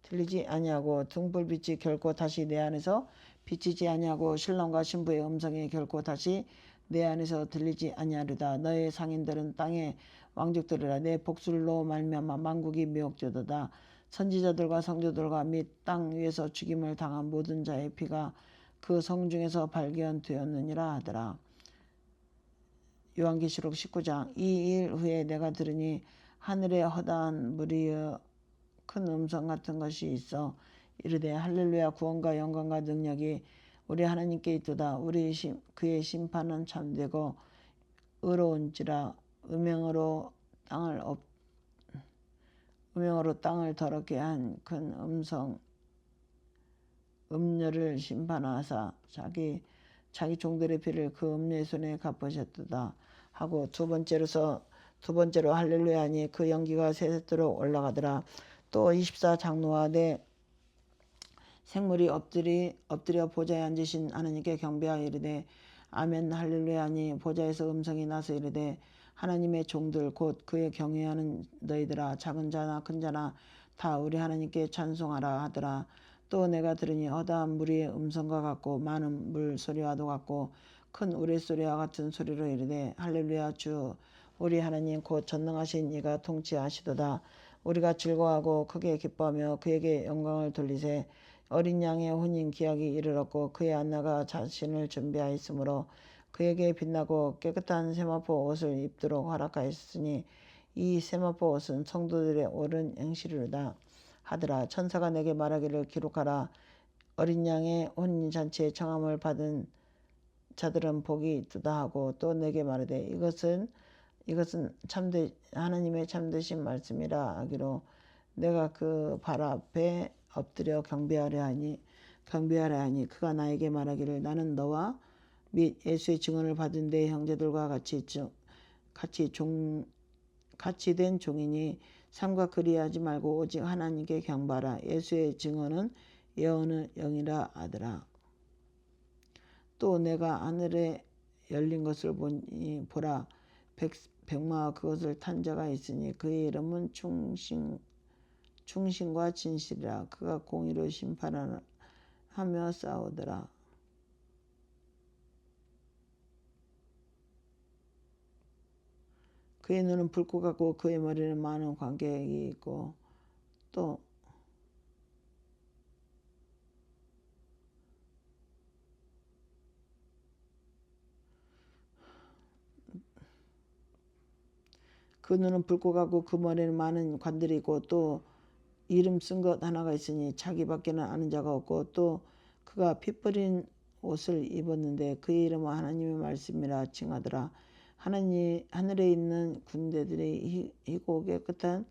들리지 아니하고 등불빛이 결코 다시 내 안에서 비치지 아니하고 신랑과 신부의 음성이 결코 다시 내 안에서 들리지 아니하리다. 너의 상인들은 땅의 왕족들이라. 내 복술로 말미암아 만국이 미혹되도다. 선지자들과 성도들과 및 땅 위에서 죽임을 당한 모든 자의 피가 그 성 중에서 발견되었느니라 하더라. 요한계시록 19장. 이 일 후에 내가 들으니 하늘에 허다한 무리의 큰 음성 같은 것이 있어 이르되 할렐루야 구원과 영광과 능력이 우리 하나님께 있도다. 그의 심판은 참되고 의로운지라. 음행으로 땅을 더럽게 한 큰 음녀를 심판하사 자기 종들의 피를 그 음녀의 손에 갚으셨도다 하고 두 번째로 할렐루야 하니 그 연기가 세세토록 올라가더라. 또 24장로와 내 생물이 엎드려 보좌에 앉으신 하나님께 경배하여 이르되 아멘 할렐루야 하니 보좌에서 음성이 나서 이르되 하나님의 종들 곧 그의 경외하는 너희들아 작은 자나 큰 자나 다 우리 하나님께 찬송하라 하더라. 또 내가 들으니 허다한 무리의 음성과 같고 많은 물 소리와도 같고 큰 우레소리와 같은 소리로 이르되 할렐루야 주 우리 하나님 곧 전능하신 이가 통치하시도다. 우리가 즐거워하고 크게 기뻐하며 그에게 영광을 돌리세. 어린 양의 혼인 기약이 이르렀고 그의 안나가 자신을 준비하였으므로 그에게 빛나고 깨끗한 세마포 옷을 입도록 허락하였으니 이 세마포 옷은 성도들의 옳은 행실이로다 하더라. 천사가 내게 말하기를 기록하라. 어린 양의 혼인잔치에 청함을 받은 자들은 복이 있도다 하고 또 내게 말하되 이것은 하나님의 참되신 말씀이라 하기로 내가 그 발 앞에 엎드려 경배하려 하니 그가 나에게 말하기를 나는 너와 및 예수의 증언을 받은 내 형제들과 같이 된 종이니 삼가 그리하지 말고 오직 하나님께 경배하라. 예수의 증언은 예언의 영이라 하더라. 또 내가 하늘에 열린 것을 보니 보라 백마와 그것을 탄 자가 있으니 그의 이름은 충신과 진실이라. 그가 공의로 심판하며 싸우더라. 그의 눈은 불꽃 같고 그의 머리는 많은 관객이 있고 또 그 눈은 불꽃 같고 그 머리는 많은 관들이 있고 또 이름 쓴 것 하나가 있으니 자기밖에는 아는 자가 없고 또 그가 피 뿌린 옷을 입었는데 그의 이름은 하나님의 말씀이라 칭하더라. 하늘에 있는 군대들이 희고 깨끗한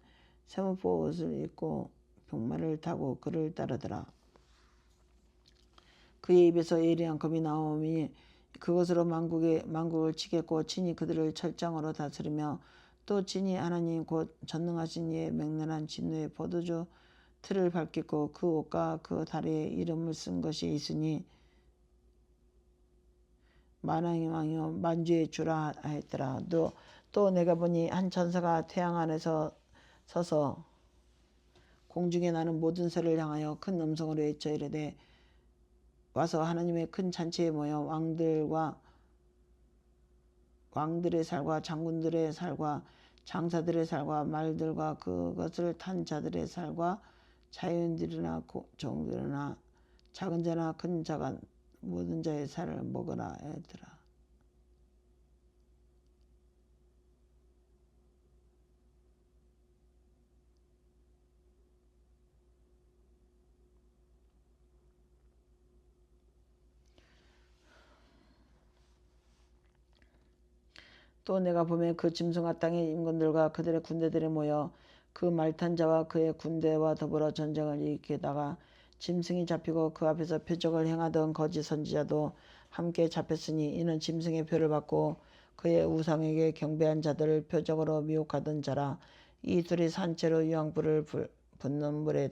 세마포 옷을 입고 병마를 타고 그를 따르더라. 그의 입에서 예리한 검이 나오니 그것으로 만국을 치겠고 친히 그들을 철장으로 다스리며 또 친히 하나님 곧 전능하신 이의 맹렬한 진노의 포도주 틀을 밝히고 그 옷과 그 다리에 이름을 쓴 것이 있으니 만왕의 왕이요 만주의 주라 하였더라. 또 내가 보니 한 천사가 태양 안에서 서서 공중에 나는 모든 새를 향하여 큰 음성으로 외쳐 이르되 와서 하나님의 큰 잔치에 모여 왕들의 살과 장군들의 살과 장사들의 살과 말들과 그것을 탄 자들의 살과 자연들이나 종들이나 작은 자나 큰 자가 모든 자의 살을 먹으라 하더라. 또 내가 보매 그 짐승과 땅의 임금들과 그들의 군대들이 모여 그 말탄 자와 그의 군대와 더불어 전쟁을 일으키다가 짐승이 잡히고 그 앞에서 표적을 행하던 거짓 선지자도 함께 잡혔으니 이는 짐승의 표를 받고 그의 우상에게 경배한 자들을 표적으로 미혹하던 자라. 이 둘이 산채로 유황불을 붙는 물에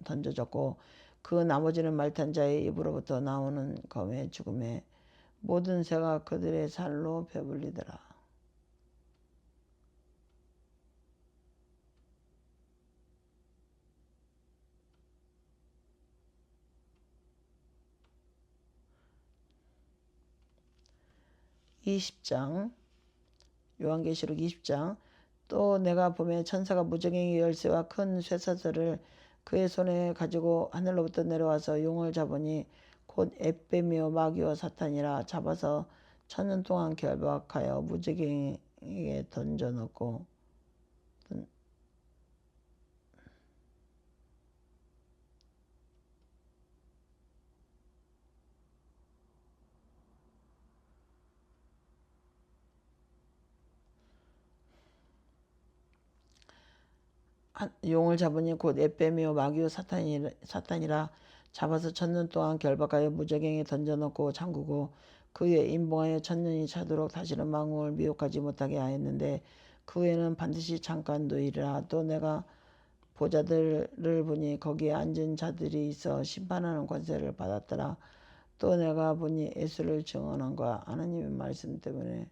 던져졌고 그 나머지는 말탄 자의 입으로부터 나오는 검의 죽음에 모든 새가 그들의 살로 배불리더라. 20장 요한계시록 20장 또 내가 보매 천사가 무저갱이 열쇠와 큰 쇠사슬을 그의 손에 가지고 하늘로부터 내려와서 용을 잡으니 곧 앳뱀이요 마귀와 사탄이라. 잡아서 1000년 동안 결박하여 무저갱이에게 던져넣고 용을 잡으니 곧 앳뱀이요 마귀요 사탄이라. 잡아서 1000년 동안 결박하여 무저갱에 던져넣고 잠그고 그 후에 임봉하여 1000년이 차도록 다시는 만국을 미혹하지 못하게 하였는데 그 후에는 반드시 잠깐 노이리라. 또 내가 보좌들을 보니 거기에 앉은 자들이 있어 심판하는 권세를 받았더라. 또 내가 보니 예수를 증언한과 하나님의 말씀 때문에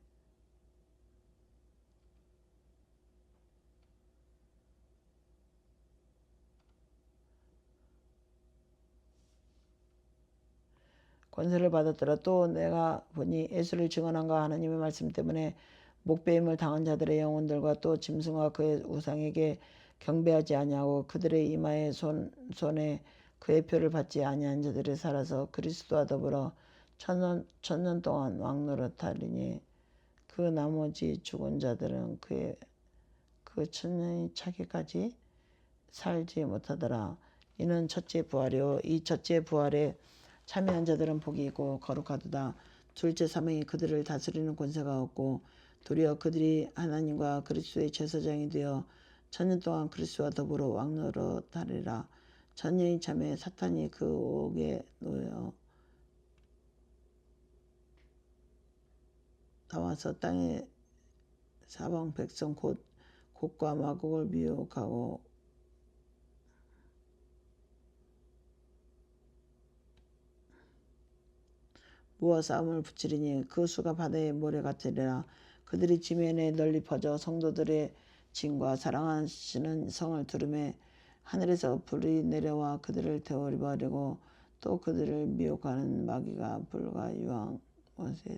권세를 받았더라. 또 내가 보니 예수를 증언한과 하나님의 말씀 때문에 목배임을 당한 자들의 영혼들과 또 짐승과 그의 우상에게 경배하지 아니하고 그들의 이마에 손에 그의 표를 받지 아니한 자들이 살아서 그리스도와 더불어 천년 동안 왕노릇하리니 그 나머지 죽은 자들은 그 천년이 차기까지 살지 못하더라. 이는 첫째 부활이요 이 첫째 부활에 참여한 자들은 복이 있고 거룩하도다. 둘째 사망이 그들을 다스리는 권세가 없고 도리어 그들이 하나님과 그리스도의 제사장이 되어 천년 동안 그리스도와 더불어 왕노릇하리라. 천년이 참에 사탄이 그 옥에 놓여 나와서 땅의 사방 백성 곧 곡과 마곡을 미혹하고 무와 싸움을 붙이리니 그 수가 바다의 모래 같으리라. 그들이 지면에 널리 퍼져 성도들의 짐과 사랑하시는 성을 두르매 하늘에서 불이 내려와 그들을 태워버리고 또 그들을 미혹하는 마귀가 불과 유황 못에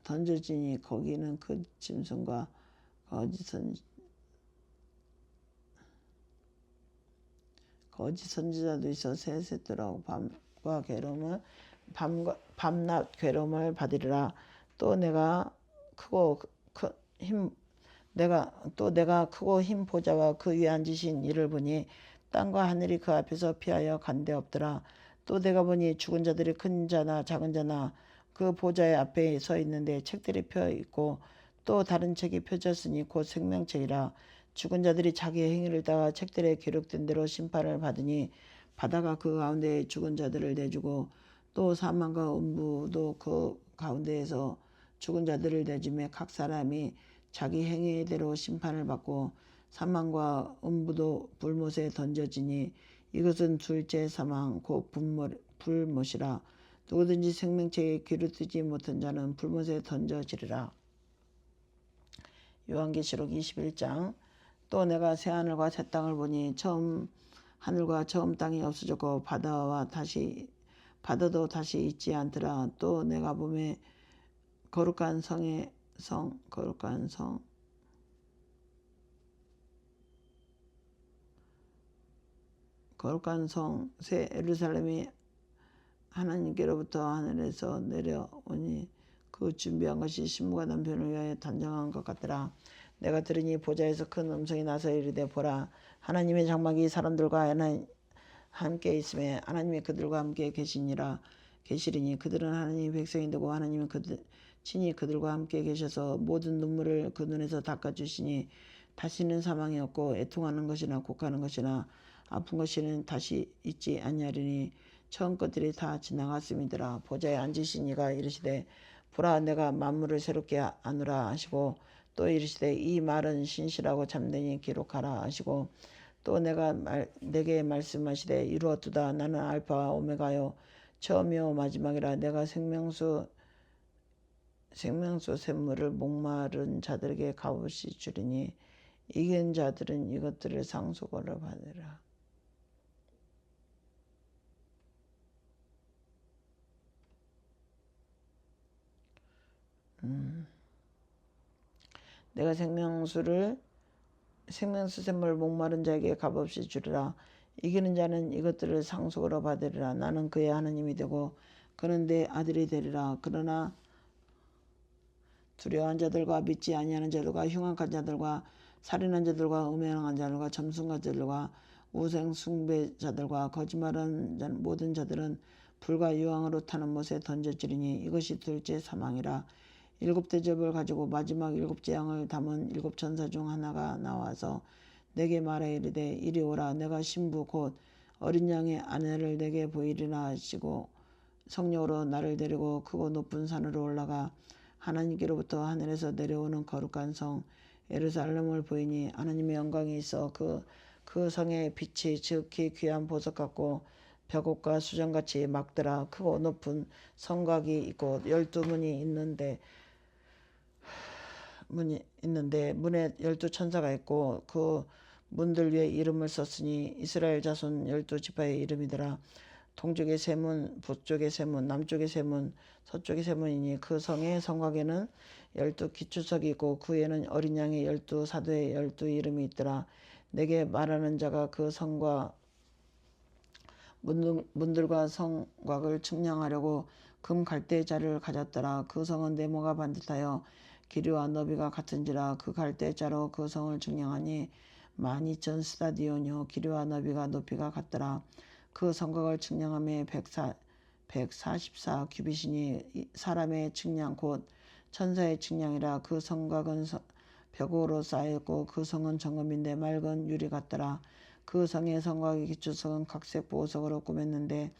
던져지니 거기는 그 짐승과 거짓 선지자도 있어 세세더라고 밤낮 괴로움을 받으리라. 또 내가 크고 힘 보좌와 그 위에 앉으신 이를 보니 땅과 하늘이 그 앞에서 피하여 간데 없더라. 또 내가 보니 죽은 자들이 큰 자나 작은 자나 그 보좌의 앞에 서 있는데 책들이 펴 있고 또 다른 책이 펴졌으니 곧 생명책이라. 죽은 자들이 자기의 행위를 따라 책들에 기록된 대로 심판을 받으니 바다가 그 가운데에 죽은 자들을 내주고 또 사망과 음부도 그 가운데에서 죽은 자들을 내주며 각 사람이 자기 행위대로 심판을 받고 사망과 음부도 불못에 던져지니 이것은 둘째 사망 곧 불못이라. 누구든지 생명책에 귀를 뜨지 못한 자는 불못에 던져지리라. 요한계시록 21장 또 내가 새 하늘과 새 땅을 보니 처음 하늘과 처음 땅이 없어졌고 바다도 다시 있지 않더라. 또 내가 보매 거룩한 성 새 예루살렘이 하나님께로부터 하늘에서 내려오니 그 준비한 것이 신부가 남편을 위하여 단정한 것 같더라. 내가 들으니 보좌에서 큰 음성이 나서 이르되 보라, 하나님의 장막이 사람들과 함께 있음에 하나님이 그들과 함께 계시리니 그들은 하나님의 백성이 되고 하나님은 친히 그들과 함께 계셔서 모든 눈물을 그 눈에서 닦아주시니 다시는 사망이 없고 애통하는 것이나 곡하는 것이나 아픈 것이는 다시 있지 아니하리니 처음 것들이 다 지나갔음이더라. 보좌에 앉으신 이가 이르시되 보라, 내가 만물을 새롭게 하노라 하시고 또 이르시되 이 말은 신실하고 참되니 기록하라 하시고 또 내게 말씀하시되 이루었도다. 나는 알파와 오메가요 처음이요 마지막이라. 내가 생명수 샘물을 목마른 자들에게 값없이 주리니 이긴 자들은 이것들을 상속으로 받으라. 내가 생명수 샘물 목마른 자에게 값없이 주리라. 이기는 자는 이것들을 상속으로 받으리라. 나는 그의 하나님이 되고 그는 내 아들이 되리라. 그러나 두려워한 자들과 믿지 아니하는 자들과 흉악한 자들과 살인한 자들과 음행한 자들과 점순한 자들과 우상 숭배자들과 거짓말하는 모든 자들은 불과 유황으로 타는 못에 던져지리니 이것이 둘째 사망이라. 7대접을 가지고 마지막 7째 양을 담은 7천사 중 하나가 나와서 내게 말하여 이르되 이리 오라. 내가 신부 곧 어린 양의 아내를 내게 보이리라 하시고 성령으로 나를 데리고 크고 높은 산으로 올라가 하나님께로부터 하늘에서 내려오는 거룩한 성 예루살렘을 보이니 하나님의 영광이 있어 그 성의 빛이 지극히 귀한 보석 같고 벽옥과 수정같이 막더라. 크고 높은 성곽이 있고 12문이 있는데 문에 12천사가 있고 그 문들 위에 이름을 썼으니 이스라엘 자손 12지파의 이름이더라. 동쪽의 세 문, 북쪽의 세 문, 남쪽의 세 문, 서쪽의 세 문이니 그 성의 성곽에는 12기초석이 있고 그 위에는 어린 양의 12사도의 12이름이 있더라. 내게 말하는 자가 그 성과 문들과 성곽을 측량하려고 금 갈대자를 가졌더라. 그 성은 네모가 반듯하여 길이와 너비가 같은지라. 그 갈대자로 그 성을 측량하니 12,000 스타디온이요 길이와 높이가 같더라. 그 성곽을 측량함에 144 규빗이니 사람의 측량 곧 천사의 측량이라. 그 성곽은 벽으로 쌓여있고 그 성은 정금인데 맑은 유리 같더라. 그 성의 성곽의 기초석은 각색 보석으로 꾸몄는데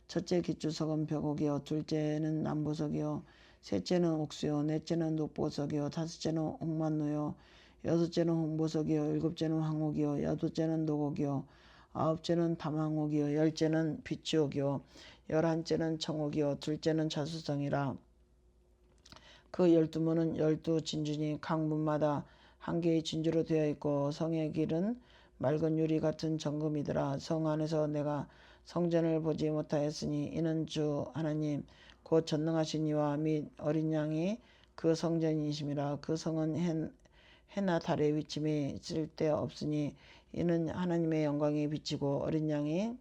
첫째 기초석은 벽옥이요 둘째는 남보석이요 셋째는 옥수요 넷째는 녹보석이요 다섯째는 홍만노요 여섯째는 홍보석이요 일곱째는 황옥이요 여덟째는 녹옥이요 아홉째는 담황옥이요 열째는 비치옥이요 열한째는 청옥이요 둘째는 자수성이라. 그 12문은 12진주니 각 문마다 한 개의 진주로 되어 있고 성의 길은 맑은 유리 같은 정금이더라. 성 안에서 내가 성전을 보지 못하였으니 이는 주 하나님 곧 전능하신 이와 및 어린 양이 그 성전이심이라. 그 성은 해나 달의 비침이 쓸데없으니 이는 하나님의 영광이 비치고 어린 양이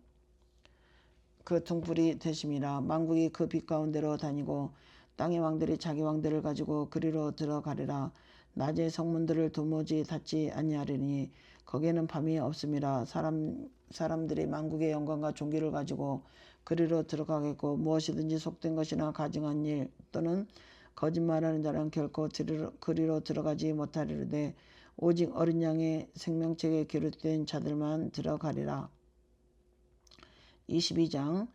그 등불이 되심이라. 만국이 그 빛 가운데로 다니고 땅의 왕들이 자기 왕들을 가지고 그리로 들어가리라. 낮에 성문들을 도무지 닫지 아니하리니 거기에는 밤이 없음이라. 사람들이 만국의 영광과 존귀를 가지고 그리로 들어가겠고 무엇이든지 속된 것이나 가증한 일 또는 거짓말하는 자는 결코 그리로 들어가지 못하리로되 오직 어린 양의 생명책에 기록된 자들만 들어가리라. 22장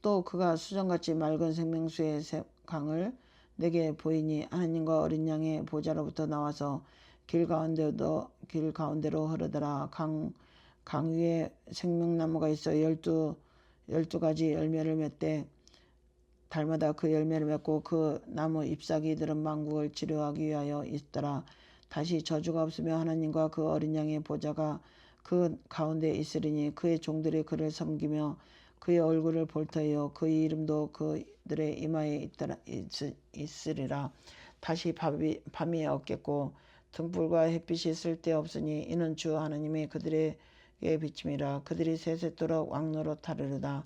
또 그가 수정같이 맑은 생명수의 강을 내게 보이니 하나님과 어린 양의 보좌로부터 나와서 길 가운데로 흐르더라. 강 위에 생명나무가 있어 12가지 열매를 맺되 달마다 그 열매를 맺고 그 나무 잎사귀들은 만국을 치료하기 위하여 있더라. 다시 저주가 없으며 하나님과 그 어린 양의 보좌가 그 가운데 있으리니 그의 종들이 그를 섬기며 그의 얼굴을 볼 터이요 그의 이름도 그들의 이마에 있으리라. 다시 밤이 없겠고 등불과 햇빛이 쓸데없으니 이는 주 하나님이 그들에게 비침이라. 그들이 세세토록 왕노릇하리로다.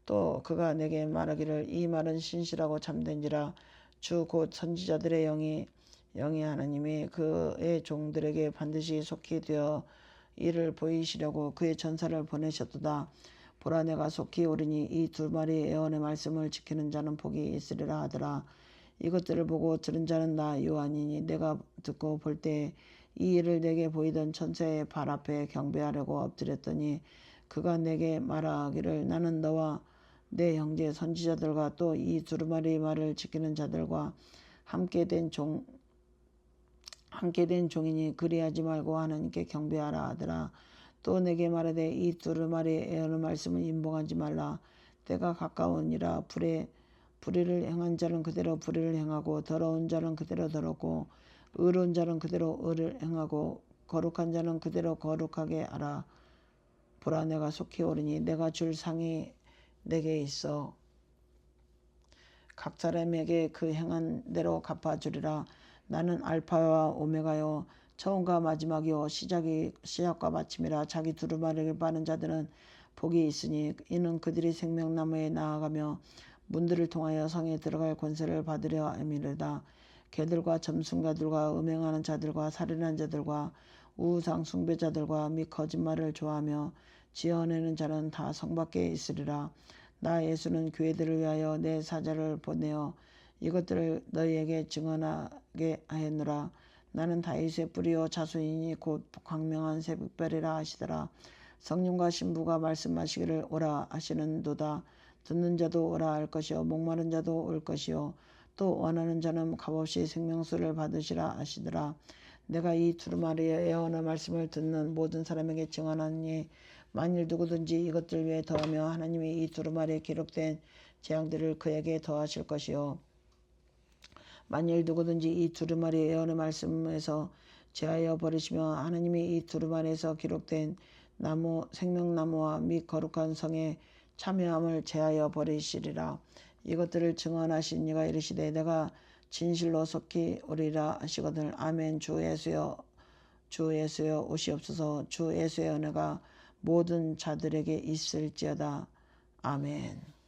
또 그가 내게 말하기를 이 말은 신실하고 참된지라. 주 곧 선지자들의 영이 하나님이 그의 종들에게 반드시 속히 되어 이를 보이시려고 그의 전사를 보내셨도다. 보라 내가 속히 오르니 이 두 마리 예언의 말씀을 지키는 자는 복이 있으리라 하더라. 이것들을 보고 들은 자는 나 요한이니 내가 듣고 볼 때 이 일을 내게 보이던 천사의 발 앞에 경배하려고 엎드렸더니 그가 내게 말하기를 나는 너와 내 형제 선지자들과 또 이 두루마리 말을 지키는 자들과 함께 된 종이니 그리하지 말고 하나님께 경배하라 하더라. 또 내게 말하되 이 두루마리 예언의 말씀을 임봉하지 말라. 때가 가까우니라. 불의를 행한 자는 그대로 불의를 행하고 더러운 자는 그대로 더럽고 의로운 자는 그대로 의를 행하고 거룩한 자는 그대로 거룩하게 하라. 보라 내가 속히 오르니 내가 줄 상이 내게 있어 각 사람에게 그 행한 대로 갚아주리라. 나는 알파와 오메가요 처음과 마지막이요 시작과 마침이라. 자기 두루마리를 빠는 자들은 복이 있으니 이는 그들이 생명나무에 나아가며 문들을 통하여 성에 들어갈 권세를 받으려 함이로다. 개들과 점순가들과 음행하는 자들과 살인하는 자들과 우상 숭배자들과 및 거짓말을 좋아하며 지어내는 자는 다 성 밖에 있으리라. 나 예수는 교회들을 위하여 내 사자를 보내어 이것들을 너희에게 증언하게 하였노라. 나는 다윗의 뿌리요 자손이니 곧 광명한 새벽별이라 하시더라. 성령과 신부가 말씀하시기를 오라 하시는도다. 듣는 자도 오라 할 것이요 목마른 자도 올 것이요 또 원하는 자는 값없이 생명수를 받으시라 하시더라. 내가 이 두루마리의 예언의 말씀을 듣는 모든 사람에게 증언하니 만일 누구든지 이것들 위에 더하며 하나님이 이 두루마리에 기록된 재앙들을 그에게 더하실 것이요 만일 누구든지 이 두루마리 예언의 말씀에서 제하여 버리시며 하나님이 이 두루마리에서 기록된 생명나무와 및 거룩한 성에 참여함을 제하여 버리시리라. 이것들을 증언하신 이가 이르시되 내가 진실로 속히 오리라 하시거늘. 아멘. 주 예수여 오시옵소서. 주 예수의 은혜가 모든 자들에게 있을지어다. 아멘.